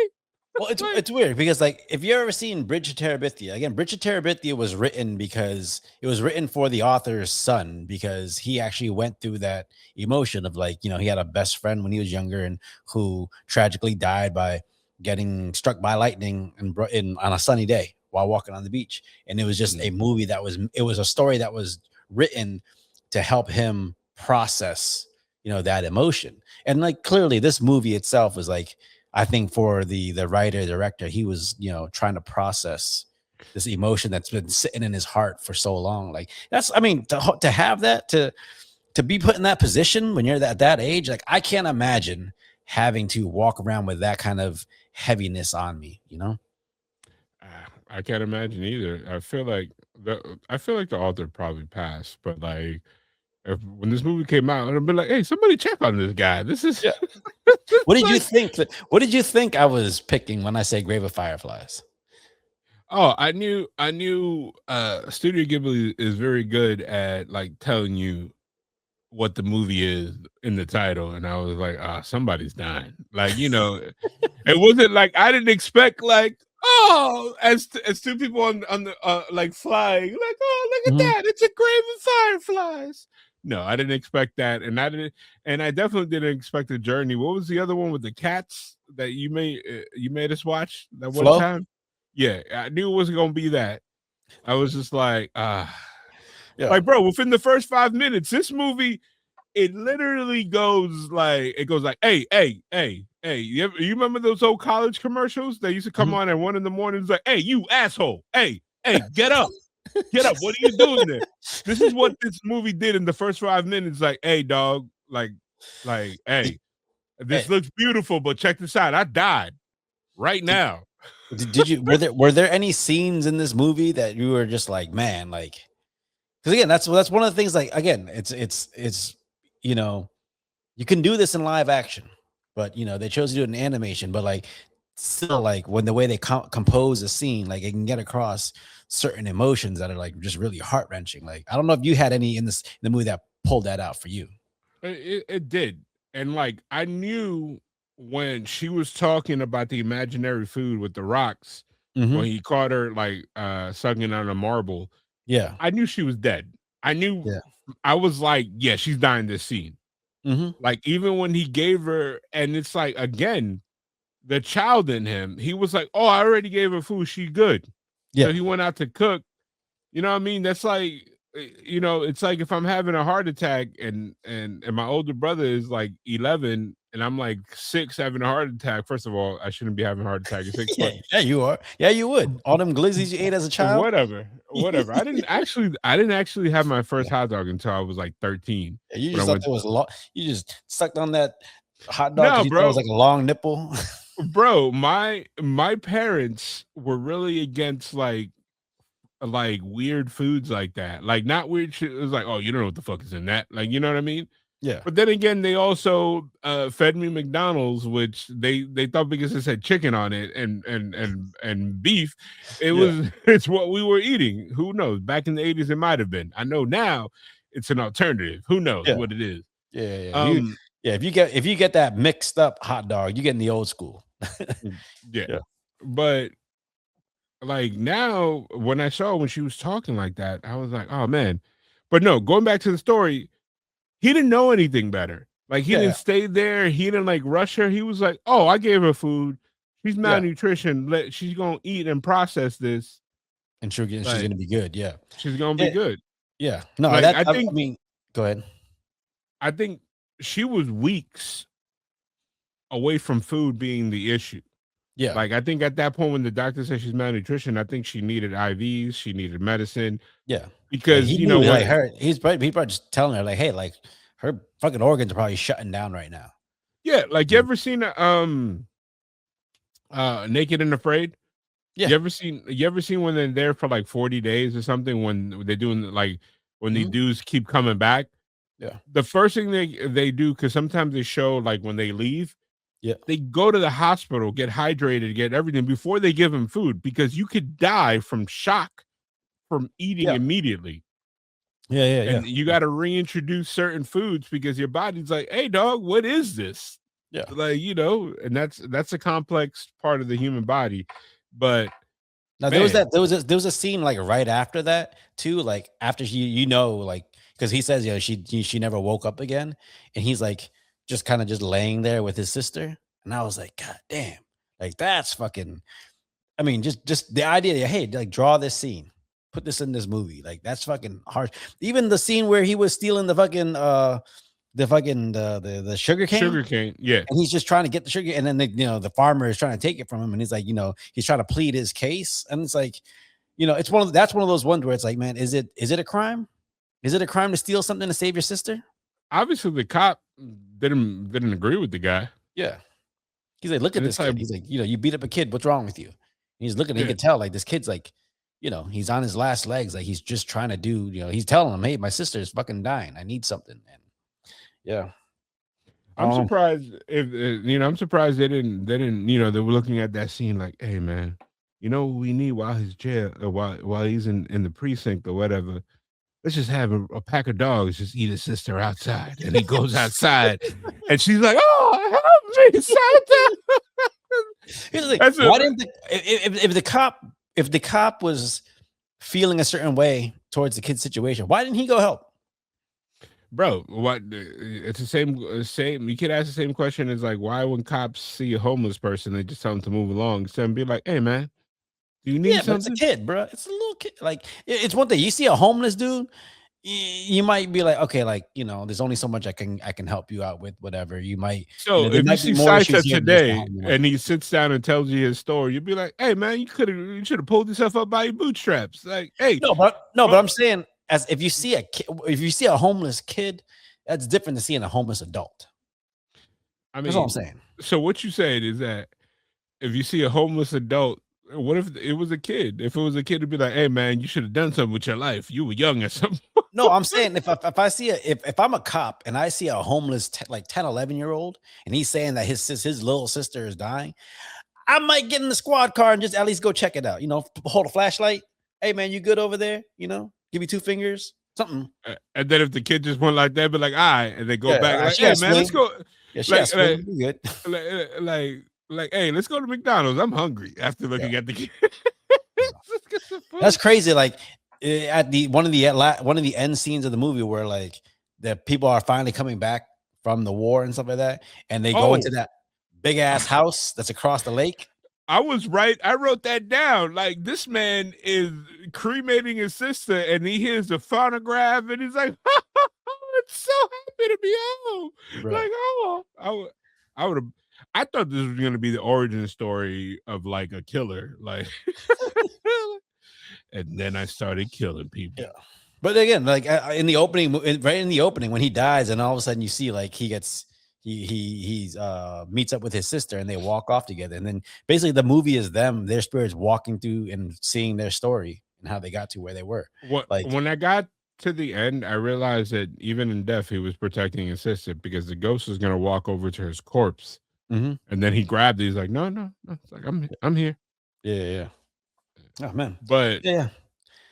Well, it's weird because like if you ever seen Bridge to Terabithia, again, Bridge to Terabithia was written because it was written for the author's son, because he actually went through that emotion of like, he had a best friend when he was younger and who tragically died by getting struck by lightning on a sunny day while walking on the beach. And it was just a movie it was a story that was written to help him process, that emotion. And like clearly this movie itself was like, I think for the writer, director, he was, trying to process this emotion that's been sitting in his heart for so long. Like to have that, to be put in that position when you're at that age, like I can't imagine having to walk around with that kind of heaviness on me, I can't imagine either. I feel like the author probably passed, but like when this movie came out, I'd be like, hey, somebody check on this guy. This is What did you think? What did you think I was picking when I say Grave of Fireflies? Oh, I knew Studio Ghibli is very good at like telling you what the movie is in the title, and I was like, somebody's dying. Like, it wasn't like I didn't expect like, oh, as two people on the like flying, like, oh, look at that, it's a Grave of Fireflies. No, I didn't expect that, and I definitely didn't expect the journey. What was the other one with the cats that you made us watch that one Flow? time? Yeah, I knew it wasn't gonna be that. I was just like, like, bro, within the first 5 minutes, this movie, it literally goes like, hey. You remember those old college commercials that used to come on at 1 a.m? It's like, hey, you asshole, hey, get up. Get up. What are you doing there? This is what this movie did in the first 5 minutes. Like, hey, dog, like, hey, this looks beautiful, but check this out. I died right now. Did you were there any scenes in this movie that you were just like, man, like, because again, that's one of the things. Like, again, it's you know, you can do this in live action, but they chose to do it in animation. But like, still, like when the way they compose a scene, like it can get across certain emotions that are like just really heart wrenching. Like, I don't know if you had any in the movie that pulled that out for you. It did. And like I knew when she was talking about the imaginary food with the rocks, when he caught her like sucking on a marble, Yeah, I knew she was dead. I knew yeah, I was like, yeah, she's dying this scene. Like even when he gave her, and it's like again, the child in him, he was like, oh, I already gave her food, she good. yeah, So he went out to cook. You know what I mean? That's like, it's like if I'm having a heart attack and my older brother is like 11 and I'm like 6 having a heart attack. First of all, I shouldn't be having a heart attack at 6, yeah, but yeah. You are. Yeah, you would. All them glizzies you ate as a child. whatever. I didn't actually have my first hot dog until I was like 13. You When I just thought went, it was long. You just sucked on that hot dog no, because you thought it was bro, like a long nipple. bro, my parents were really against like weird foods like that. Like not weird shit. It was like, oh, you don't know what the fuck is in that. Like, you know what I mean? Yeah, But then again, they also fed me McDonald's, which they thought because it said chicken on it and beef, yeah, it's what we were eating. Who knows? Back in the 80s, it might have been. I know now it's an alternative. Who knows yeah, what it is? yeah, yeah. Um, If you get that mixed up hot dog, you get in the old school. yeah. Yeah, But like now, when she was talking like that, I was like, oh man. But no, going back to the story, he didn't know anything better. Like he yeah, yeah, didn't stay there. He didn't like rush her. He was like, "Oh, I gave her food. She's yeah. malnutrition. She's gonna eat and process this. And she's Like gonna be good. Yeah, she's gonna be yeah, good." yeah. No, Like I mean, go ahead. I think she was weeks away from food being the issue. Yeah, Like I think at that point when the doctor said she's malnutrition, I think she needed IVs. She needed medicine yeah, yeah. because He you knew know like when her. He probably just telling her like, hey, like her fucking organs are probably shutting down right now. yeah. Like you Mhm. ever seen Naked and Afraid? Yeah. You ever seen when they're there for like 40 days or something when they're doing like when these Mhm. dudes keep coming back? Yeah. The first thing they do, because sometimes they show like when they leave, Yeah. they go to the hospital, get hydrated, get everything before they give them food because you could die from shock from eating Yeah. immediately. Yeah. Yeah. Yeah. And you got to reintroduce certain foods because your body's like, hey dog, what is this? Yeah. Like, and that's a complex part of the human body. But Now man, there was a scene like right after that too, like after like because he says she never woke up again, and he's like just kind of just laying there with his sister, and I was like, God damn, like that's fucking. I mean, just the idea that hey, like draw this scene, put this in this movie, like that's fucking harsh. Even the scene where he was stealing the sugar cane. sugar cane, yeah. And he's just trying to get the sugar, and then the farmer is trying to take it from him, and he's like, he's trying to plead his case, and it's like, it's that's one of those ones where it's like, man, is it a crime? Is it a crime to steal something to save your sister? Obviously the cop didn't agree with the guy. Yeah, he's like, look at And this it's like, kid. He's like, you beat up a kid. What's wrong with you? And he's looking. He yeah, could tell like this kid's like, he's on his last legs. Like he's just trying to do. He's telling him, hey, my sister is fucking dying. I need something. And yeah. I'm surprised if I'm surprised they didn't they were looking at that scene like, hey man, what we need while he's jail or while he's in the precinct or whatever. Let's just have a pack of dogs just eat his sister outside. And he goes outside and she's like, oh, help me, Santa. Here's the thing. That's Why didn't if the cop was feeling a certain way towards the kid's situation, why didn't he go help? Bro, what it's the same. You could ask the same question as like, why when cops see a homeless person, they just tell them to move along instead of be like, hey man, do you need Yeah, but it's a something? kid, bro. It's a little kid. Like it's one thing. You see a homeless dude, you might be like, okay, like there's only so much I can help you out with, whatever. You might. So There if you might be see more issues Saita here than just the today homeless. and he sits down and tells you his story, you'd be like, hey man, you should have pulled yourself up by your bootstraps. Like, hey, But I'm saying, as if you see a homeless kid, that's different than seeing a homeless adult. I mean, That's all I'm saying. so what you saying is that if you see a homeless adult, what if it was a kid? If it was a kid, it'd be like, hey man, you should have done something with your life. You were young or something. No, I'm saying if I see if I'm a cop and I see a homeless like 10, 11-year-old and he's saying that his little sister is dying, I might get in the squad car and just at least go check it out. You know, hold a flashlight. Hey man, you good over there? You know, give me 2 fingers, something. And then if the kid just went like that, be like, all right, and they go back, like, she hey has man, let's swing. go. Yeah, she Like, has swing. We good. like, hey, let's go to McDonald's. I'm hungry after looking at the kid. Let's get some food. That's crazy. Like at the one of the end scenes of the movie where like the people are finally coming back from the war and stuff like that, and they go into that big ass house that's across the lake. I was right. I wrote that down. Like, this man is cremating his sister, and he hears the phonograph, and he's like, "I'm so happy to be home." Bro. Like, I would have. I thought this was going to be the origin story of like a killer, like, and then I started killing people. Yeah. But again, like in the opening, right in the opening, when he dies, and all of a sudden you see like he meets up with his sister, and they walk off together, and then basically the movie is their spirits walking through and seeing their story and how they got to where they were. Like when I got to the end, I realized that even in death, he was protecting his sister because the ghost was going to walk over to his corpse. Mm-hmm. And then he grabbed it. He's like, no. It's like, I'm here. Yeah. Oh man. But yeah.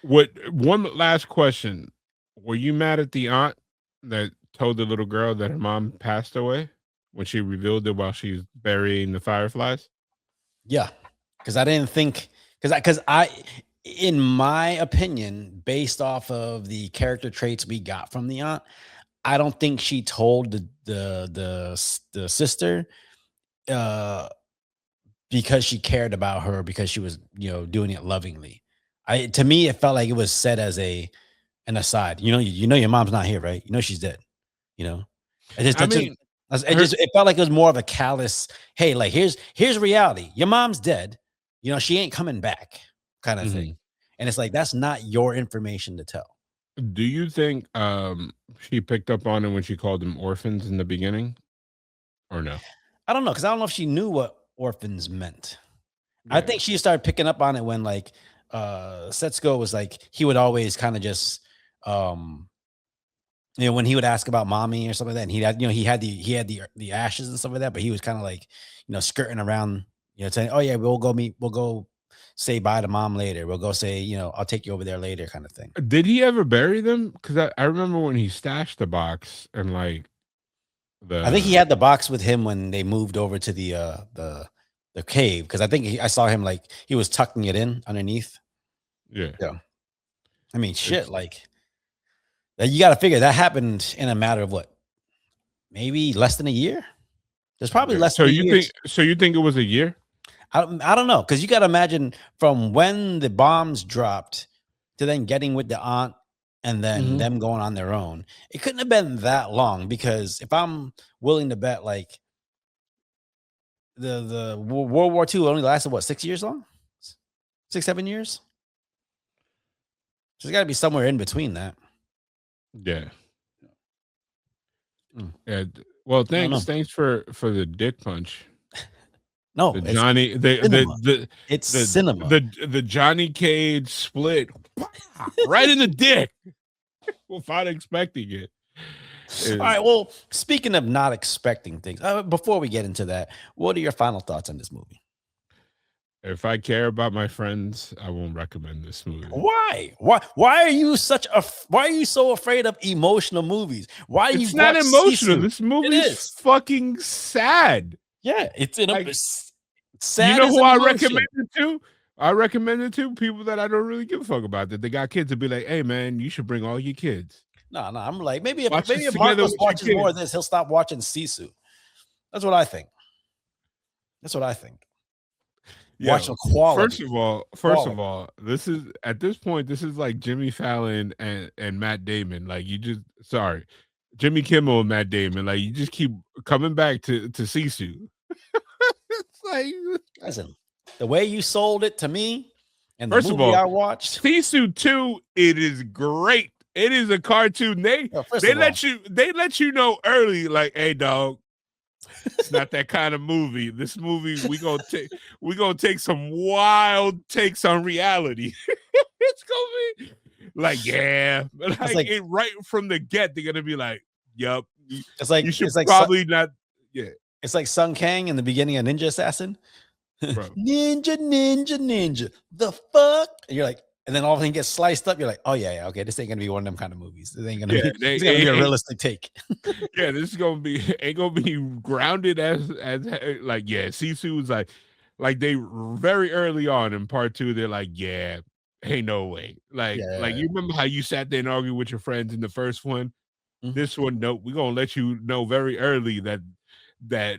One last question. Were you mad at the aunt that told the little girl that her mom passed away when she revealed it while she was burying the Fireflies? Yeah. Because I didn't think because I in my opinion, based off of the character traits we got from the aunt, I don't think she told the sister because she cared about her, because she was, doing it lovingly. To me, it felt like it was said as an aside. You know your mom's not here, right? You know she's dead. It felt like it was more of a callous, hey, like here's reality. Your mom's dead. She ain't coming back, kind of thing. And it's like, that's not your information to tell. Do you think she picked up on it when she called them orphans in the beginning, or no? I don't know, because I don't know if she knew what orphans meant. Yeah. I think she started picking up on it when like Setsuko was like, he would always kind of just when he would ask about mommy or something like that, and he had the ashes and stuff like that, but he was kind of like skirting around, saying, oh yeah, we'll go say bye to mom later, we'll go say, I'll take you over there later, kind of thing. Did he ever bury them? Because I remember when he stashed the box and like I think he had the box with him when they moved over to the cave, because I think I saw him like he was tucking it in underneath. Yeah. I mean, shit, like you got to figure that happened in a matter of what, maybe less than a year. There's probably less. So you think it was a year? I don't know, because you got to imagine from when the bombs dropped to then getting with the aunt and then them going on their own. It couldn't have been that long, because if I'm willing to bet, like the World War II only lasted what, 6 years long, 6-7 years. So it's got to be somewhere in between that. Yeah. Yeah. Well, thanks for the dick punch. No, it's Johnny. It's cinema. The Johnny Cage split right in the dick without expecting it. All right. Well, speaking of not expecting things, before we get into that, what are your final thoughts on this movie? If I care about my friends, I won't recommend this movie. Why? Why are you so afraid of emotional movies? Why are you? It's not emotional. This movie is fucking sad. Yeah, it's in a sad. You know who I recommend it to? I recommend it to people that I don't really give a fuck about, that they got kids, to be like, hey man, you should bring all your kids. No, I'm like, maybe if Marcos watches more of this, he'll stop watching Sisu. That's what I think. Yeah. Watch the quality. First of all, this is at this point, this is like Jimmy Fallon and Matt Damon. Like Jimmy Kimmel and Matt Damon. Like, you just keep coming back to Sisu. It's like, listen, the way you sold it to me, and the movie I watched, Sisu 2, it is great. It is a cartoon. They let you know early, like, hey dog, It's not that kind of movie. This movie, we gonna take some wild takes on reality. It's gonna be like, yeah, It's like like it right from the get. They're gonna be like, yup, it's like you should it's like probably not. Yeah, it's like Sung Kang in the beginning of Ninja Assassin. bro. Ninja, ninja, ninja. The fuck? And you're like, and then all of a sudden he gets sliced up. You're like, oh yeah, okay, this ain't gonna be one of them kind of movies. This ain't gonna Yeah, be. It's gonna be a realistic take. Yeah, this is gonna be ain't gonna be grounded as like yeah. Sisu was like they very early on in part 2. They're like, yeah, ain't no way. Like you remember how you sat there and argued with your friends in the first one. Mhm. This one, nope. We're gonna let you know very early that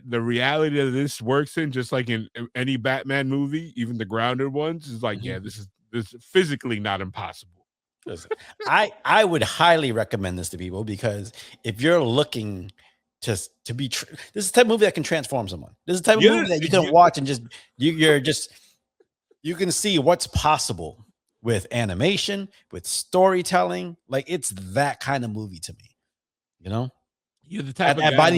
the reality of this works in just like in any Batman movie, even the grounded ones, is like, yeah, this is physically not impossible. Listen, I would highly recommend this to people because if you're looking just to be, this is the type of movie that can transform someone. This is the type of movie that you can watch and just you can see what's possible with animation, with storytelling. Like it's that kind of movie to me, you know. You're the type of And guy by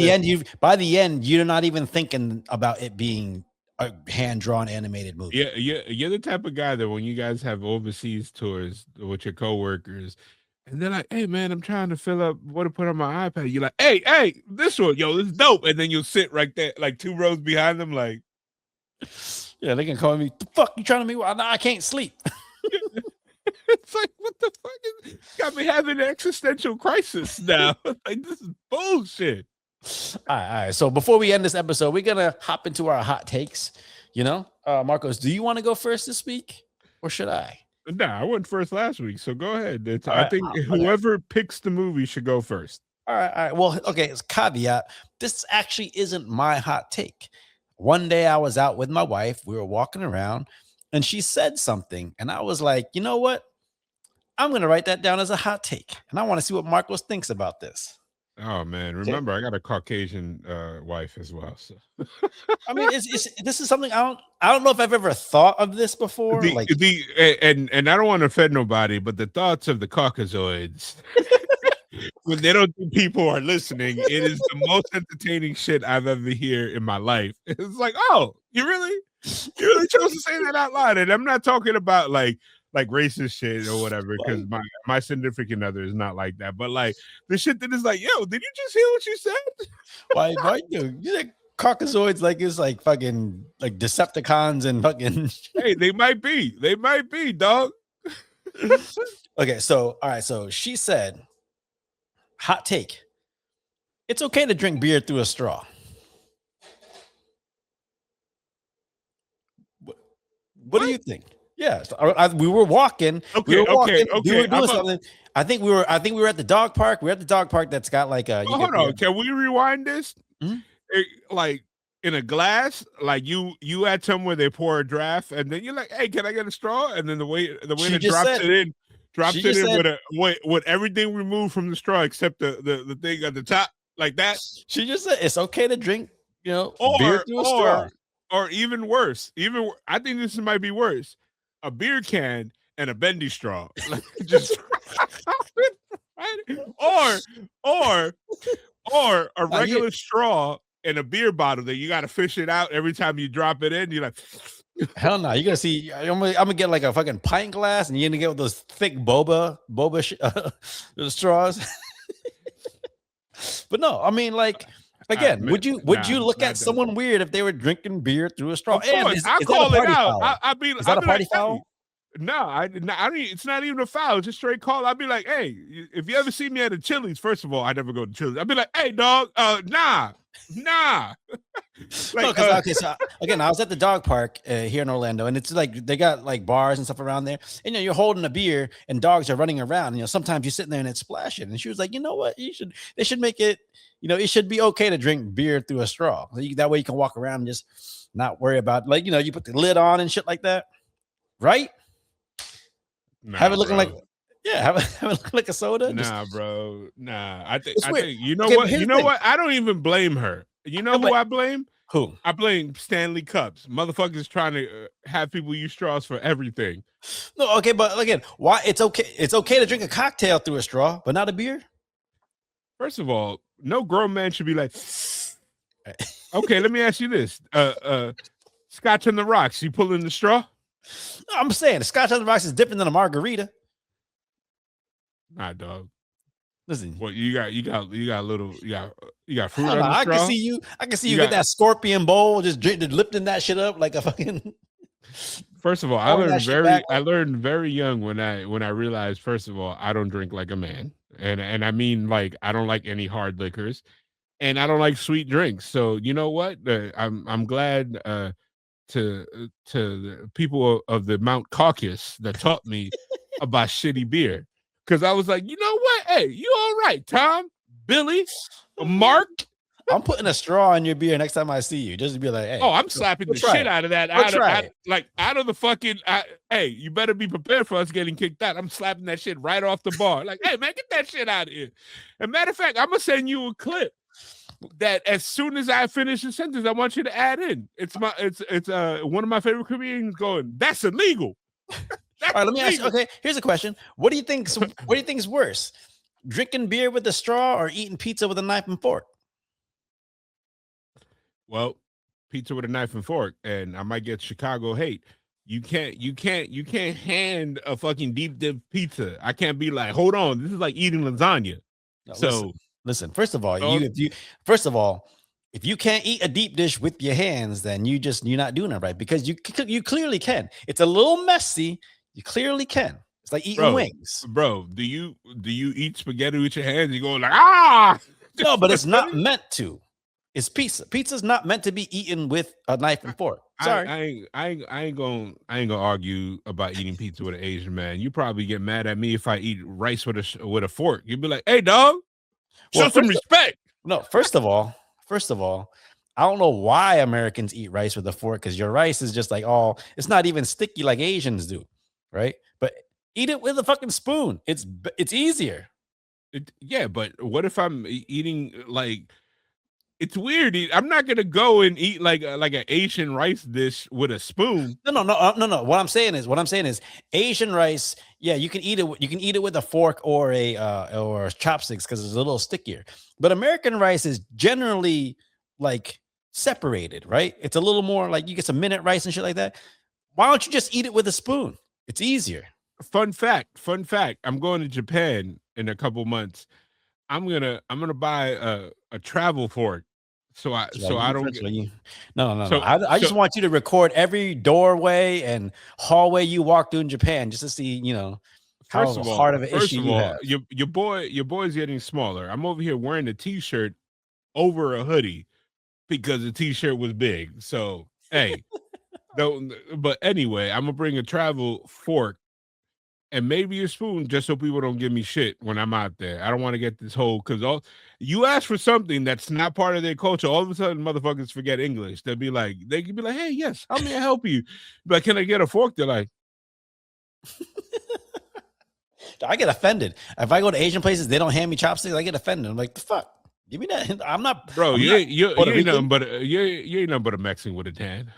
the end, you're not even thinking about it being a hand-drawn animated movie. Yeah, you're the type of guy that when you guys have overseas tours with your coworkers, and they're like, "Hey, man, I'm trying to fill up what to put on my iPad." You're like, "Hey, this one, yo, this is dope," and then you'll sit right there, like 2 rows behind them, like, yeah, they can call me. The fuck you trying to me? I can't sleep. It's like, what the fuck is got me having an existential crisis now? Like, this is bullshit. All right. So before we end this episode, we're gonna hop into our hot takes. You know, Marcos, do you want to go first this week, or should I? Nah, I went first last week, so go ahead. All I right, think whoever picks the movie should go first. All right. Well, okay. It's caveat. This actually isn't my hot take. One day I was out with my wife. We were walking around, and she said something, and I was like, you know what? I'm gonna write that down as a hot take, and I want to see what Marcos thinks about this. Oh man, remember I got a Caucasian wife as well. So I mean, this is something I don't know if I've ever thought of this before. and I don't want to offend nobody, but the thoughts of the Caucasoids when they don't think people are listening, it is the most entertaining shit I've ever heard in my life. It's like, oh, you really chose to say that out loud, and I'm not talking about like racist shit or whatever, because my significant other is not like that. But like the shit that is like, yo, did you just hear what you said? Why you think Caucasoids like it's like fucking like Decepticons and fucking Hey, they might be, dog. Okay, so all right, so she said, hot take. It's okay to drink beer through a straw. What do you think? Yeah, we were walking. Okay. We were doing something. I think we were at the dog park. We're at the dog park that's got like a. Hold on, can we rewind this? Mm-hmm. Like in a glass, like you had somewhere they pour a draft, and then you're like, "Hey, can I get a straw?" And then the waiter drops it in with everything removed from the straw except the thing at the top, like that. She just said it's okay to drink, beer through a straw. Or even worse, I think this might be worse. A beer can and a bendy straw, like just or a regular straw and a beer bottle that you got to fish it out every time you drop it in. You're like, hell no! You're gonna see. I'm gonna get like a fucking pint glass, and you're gonna get those thick boba straws. But no, I mean, like. Again, would you look at someone weird if they were drinking beer through a straw? Of course, I call it out. Is that a party foul? No, it's not even a foul. It's just straight call. I'd be like, hey, if you ever see me at a Chili's, first of all, I never go to Chili's. I'd be like, hey, dog, nah. Like, okay, so again, I was at the dog park here in Orlando, and it's like they got like bars and stuff around there. And you're holding a beer, and dogs are running around. And, sometimes you're sitting there and it's splashing. And she was like, you know what? They should make it. It should be okay to drink beer through a straw. That way you can walk around and just not worry about you put the lid on and shit like that, right? Have it looking like a soda. Nah, bro. Nah, I think you know what? You know what? I don't even blame her. You know who I blame? Who? I blame Stanley Cups. Motherfuckers trying to have people use straws for everything. No, okay, but again, why it's okay? It's okay to drink a cocktail through a straw, but not a beer. First of all, no grown man should be like, Okay, let me ask you this: Scotch on the rocks. You pulling the straw? I'm saying the Scotch on the rocks is different than a margarita. Nah, dog. Listen, What you got fruit I don't on know. the I straw? can see you. I can see you, You get got- that scorpion bowl, just lifting that shit up like a fucking. First of all, pouring that shit back. I learned very young when I realized, first of all, I don't drink like a man. And I mean, like, I don't like any hard liquors and I don't like sweet drinks. So you know what? I'm glad to the people of the Mount Caucasus that taught me about shitty beer. Because I was like, you know what? Hey, you all right, Tom, Billy, Mark. I'm putting a straw in your beer next time I see you, just to be like, hey. Oh, I'm slapping the shit out of that. Out of the fucking. Hey, you better be prepared for us getting kicked out. I'm slapping that shit right off the bar. Like, hey man, get that shit out of here. And matter of fact, I'm gonna send you a clip that as soon as I finish the sentence, I want you to add in. It's one of my favorite comedians going, "That's illegal." All right, let me ask you. Okay, here's a question. What do you think is worse? Drinking beer with a straw or eating pizza with a knife and fork? Well, pizza with a knife and fork, and I might get Chicago hate. You can't hand a fucking deep dip pizza. I can't be like, hold on, this is like eating lasagna. No, So listen. First of all, if you can't eat a deep dish with your hands, then you're not doing it right, because you clearly can. It's a little messy. You clearly can. It's like eating wings. Bro, do you eat spaghetti with your hands? You go like, ah. No, but it's not meant to. It's pizza. Pizza's not meant to be eaten with a knife and fork. Sorry. I ain't gonna argue about eating pizza with an Asian man. You probably get mad at me if I eat rice with a fork. You'd be like, hey dog, show some respect. No, first of all, I don't know why Americans eat rice with a fork, because your rice is just like it's not even sticky like Asians do, right? But eat it with a fucking spoon. It's easier. Yeah, but what if I'm eating like? It's weird. I'm not gonna go and eat like an Asian rice dish with a spoon. No. What I'm saying is Asian rice. Yeah, you can eat it. You can eat it with a fork or or chopsticks, because it's a little stickier. But American rice is generally like separated, right? It's a little more like you get some minute rice and shit like that. Why don't you just eat it with a spoon? It's easier. Fun fact. I'm going to Japan in a couple months. I'm gonna buy a travel fork. So I don't get, no. I just want you to record every doorway and hallway you walk through in Japan, just to see, how hard of an issue you have. Your boy's getting smaller. I'm over here wearing a t-shirt over a hoodie because the t-shirt was big. So hey, but anyway, I'm gonna bring a travel fork and maybe a spoon, just so people don't give me shit when I'm out there. I don't want to get this whole, because you ask for something that's not part of their culture, all of a sudden motherfuckers forget English. They can be like, hey, yes, how may I help you? But can I get a fork? They're like, I get offended if I go to Asian places. They don't hand me chopsticks. I get offended. I'm like, the fuck, give me that. I'm not, bro. You ain't nothing but a Mexican with a tan.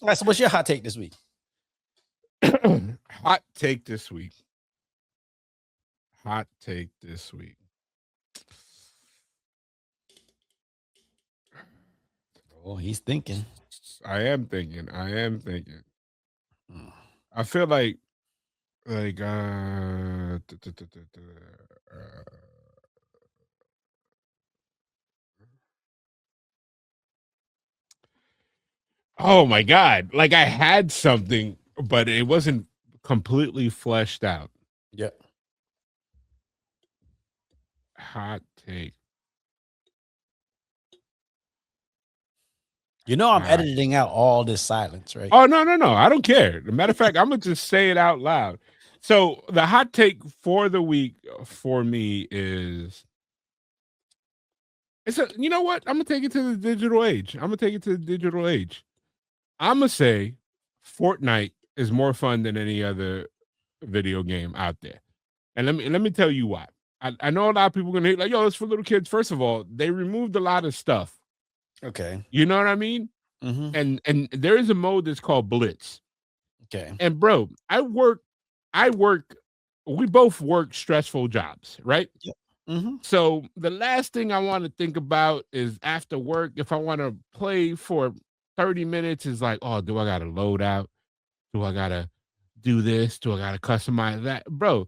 All right, so what's your hot take this week? Hot take this week. Oh, he's thinking. I am thinking. I feel like oh my God. Like I had something, but it wasn't completely fleshed out. Yeah. Hot take. I'm editing out all this silence, right? Oh, no. I don't care. As a matter of fact, I'm going to just say it out loud. So the hot take for the week for me is, you know what? I'm going to take it to the digital age. I'm going to say Fortnite is more fun than any other video game out there. And let me tell you why. I know a lot of people are going to hate like, yo, it's for little kids. First of all, they removed a lot of stuff. Okay. You know what I mean? Mm-hmm. And there is a mode that's called Blitz. Okay. And bro, we both work stressful jobs, right? Yep. So the last thing I want to think about is after work, if I want to play for 30 minutes, is like, oh, do I got to load out? Do I got to do this? Do I got to customize that? Bro,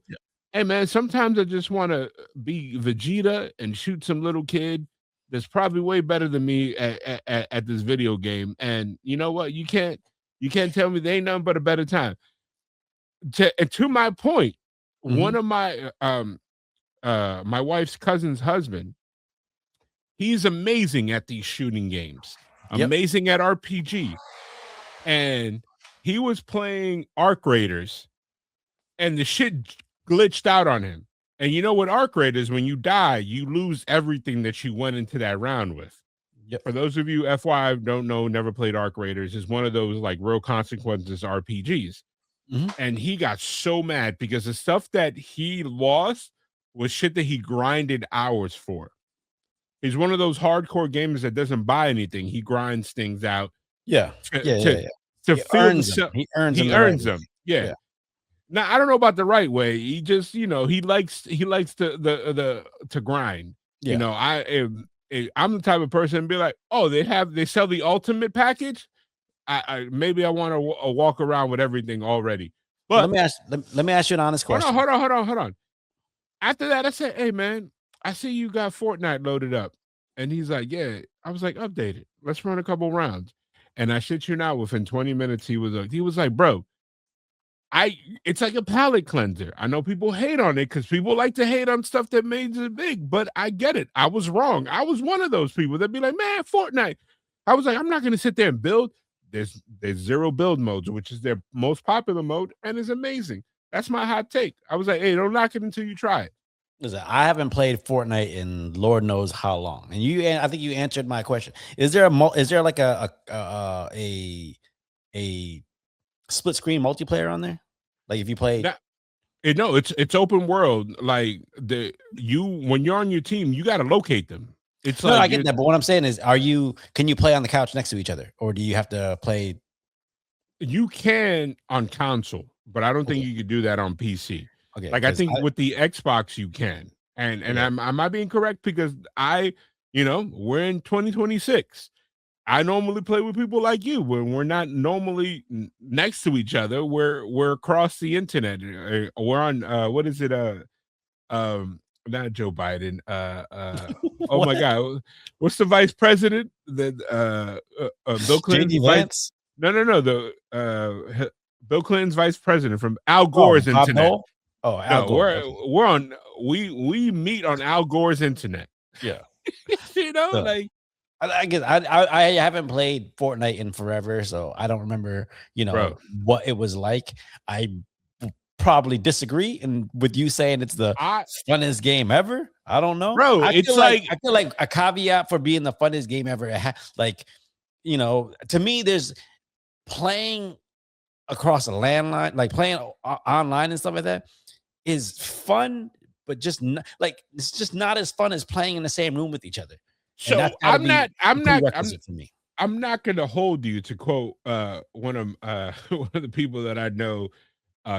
hey, man, sometimes I just want to be Vegeta and shoot some little kid that's probably way better than me at this video game. And you know what? You can't tell me they ain't nothing but a better time. To my point, one of my my wife's cousin's husband, he's amazing at these shooting games, amazing at RPG. And he was playing Arc Raiders and the shit glitched out on him. And you know what Arc Raiders, when you die, you lose everything that you went into that round with. For those of you FY don't know, never played Arc Raiders, is one of those like real consequences RPGs. And he got so mad because the stuff that he lost was shit that he grinded hours for. He's one of those hardcore gamers that doesn't buy anything. He grinds things out. To he earns them. He earns them. Yeah. Now I don't know about the right way. He just, he likes to grind. You know, I'm the type of person to be like, oh, they sell the ultimate package. I maybe I want to walk around with everything already. But let me ask you an honest question. Hold on. After that, I said, hey man, I see you got Fortnite loaded up. And he's like, yeah. I was like, update it. Let's run a couple rounds. And I shit you not, within 20 minutes, he was like, bro, it's like a palate cleanser. I know people hate on it because people like to hate on stuff that made it big, but I get it. I was wrong. I was one of those people that'd be like, man, Fortnite. I was like, I'm not going to sit there and build. There's 0 build modes, which is their most popular mode, and it's amazing. That's my hot take. I was like, hey, don't knock it until you try it. Listen, I haven't played Fortnite in Lord knows how long, and I think you answered my question. Is there like a split screen multiplayer on there? Like if you play, no, it's open world. Like when you're on your team, you got to locate them. It's no, I get that, but what I'm saying is, can you play on the couch next to each other, or do you have to play? You can on console, but I don't think you could do that on PC. Okay, like I think with the Xbox you can, and am I being correct? Because we're in 2026. I normally play with people like you, when we're not normally next to each other. We're across the internet. We're on what is it? Not Joe Biden. Oh my God, what's the vice president? Bill Clinton's vice. No. The Bill Clinton's vice president from Al Gore's internet. Oh, Al Gore. We're on. We meet on Al Gore's internet. Yeah, like. I guess I haven't played Fortnite in forever, so I don't remember, what it was like. I probably disagree, and with you saying it's the funnest game ever, I don't know, bro. I feel like a caveat for being the funnest game ever. To me, there's playing across a landline, like playing online and stuff like that, is fun, but just it's just not as fun as playing in the same room with each other. So I'm not going to hold you to quote one of the people that I know,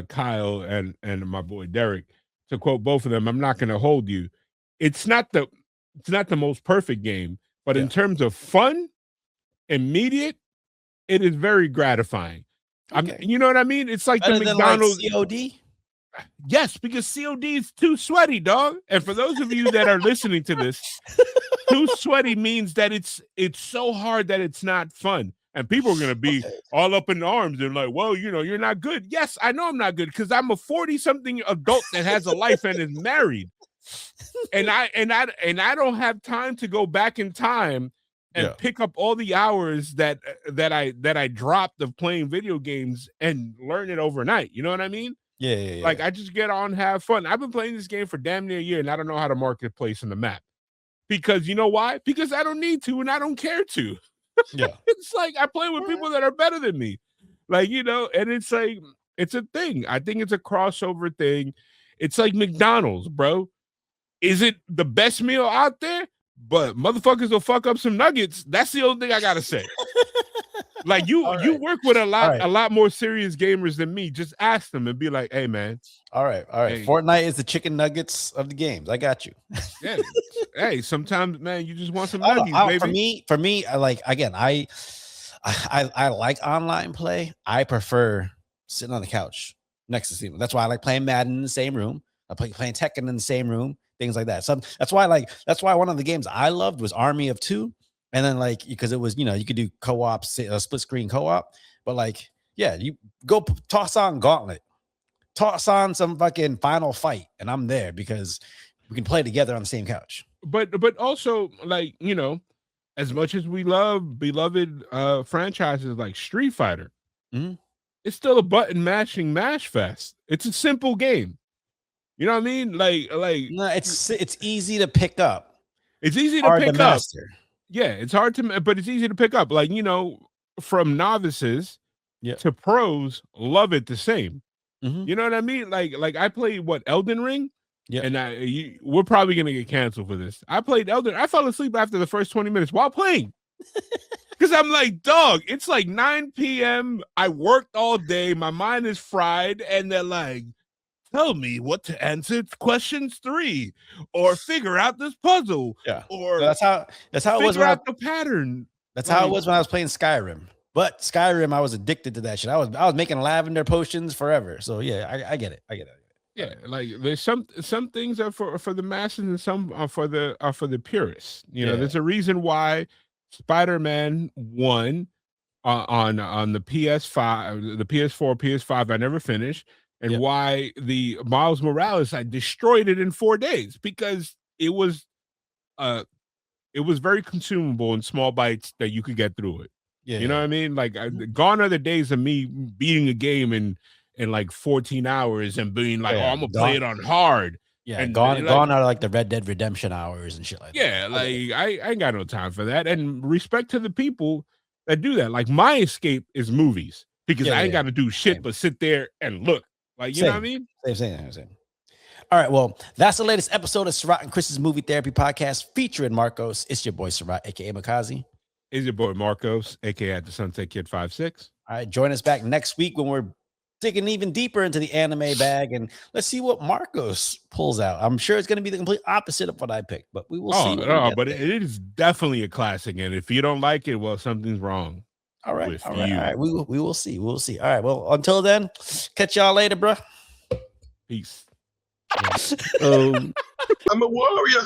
Kyle and my boy Derek, to quote both of them. I'm not going to hold you. It's not the most perfect game, but in terms of fun, immediate, it is very gratifying. Okay. You know what I mean? It's like better the McDonald's COD. Yes, because COD is too sweaty, dog. And for those of you that are listening to this, too sweaty means that it's so hard that it's not fun. And people are going to be all up in arms and like, well, you're not good. Yes, I know I'm not good because I'm a 40-something adult that has a life and is married. And I don't have time to go back in time and pick up all the hours that I dropped of playing video games and learn it overnight. You know what I mean? Yeah. Like I just get on, have fun. I've been playing this game for damn near a year, and I don't know how to marketplace in the map. Because you know why? Because I don't need to, and I don't care to. Yeah. It's like I play with people that are better than me. Like, and it's like, it's a thing. I think it's a crossover thing. It's like McDonald's, bro. Is it the best meal out there? But motherfuckers will fuck up some nuggets. That's the only thing I gotta say. Like you All you right. work with All right. a lot more serious gamers than me. Just ask them and be like, hey man, All right. Hey. Fortnite is the chicken nuggets of the games. I got you. yeah, hey, sometimes man, you just want some I don't nuggies, know. baby. For me, I like again, I like online play. I prefer sitting on the couch next to Steven. That's why I like playing Madden in the same room. I play playing Tekken in the same room, things like that. So that's why one of the games I loved was Army of Two. And then like because it was, you could do co-op, split screen co-op, but like, yeah, you go toss on Gauntlet, toss on some fucking Final Fight, and I'm there because we can play together on the same couch. But also like, as much as we love beloved franchises like Street Fighter, Mhm. it's still a button mashing mash fest. It's a simple game. You know what I mean? Like No, it's easy to pick up, it's easy to hard to pick up. master. Yeah, it's hard to, but it's easy to pick up. Like, from novices Yeah. to pros, love it the same. Mhm. You know what I mean? Like I played Elden Ring, Yeah. and we're probably gonna get canceled for this. I played Elden. I fell asleep after the first 20 minutes while playing because I'm like, dog. It's like 9 p.m. I worked all day. My mind is fried, and they're like, tell me what to answer questions 3, or figure out this puzzle. Yeah. Or So that's how it was figure when out the pattern. that's how it was when I was playing Skyrim. But Skyrim, I was addicted to that shit. I was making lavender potions forever. So yeah, I get it. I get it. Yeah, like there's some things are for the masses and some are for the purists. Yeah. There's a reason why Spider-Man 1 on the PS5, the PS4, PS5 I never finished, and Yep. why the Miles Morales I destroyed it in 4 days because it was very consumable in small bites that you could get through it. Yeah. You know what I mean? Like gone are the days of me beating a game in like 14 hours and being like, Yeah, oh, I'm gonna play it on hard. Yeah, and gone are like the Red Dead Redemption hours and shit like that. Yeah, like I ain't got no time for that. And respect to the people that do that. Like my escape is movies because I ain't got to do shit but sit there and look. Like, you know what I mean? Same. All right, well, that's the latest episode of Sarat and Chris's Movie Therapy Podcast featuring Marcos. It's your boy Sarat, aka Makazi. Is your boy Marcos, aka at the Sunset Kid 56. All right, join us back next week when we're digging even deeper into the anime bag, and let's see what Marcos pulls out. I'm sure it's going to be the complete opposite of what I picked, but we will see. But it is definitely a classic, and if you don't like it, well, something's wrong. All right. We will see. We'll see. All right. Well, until then, catch y'all later, bro. Peace. I'm a warrior.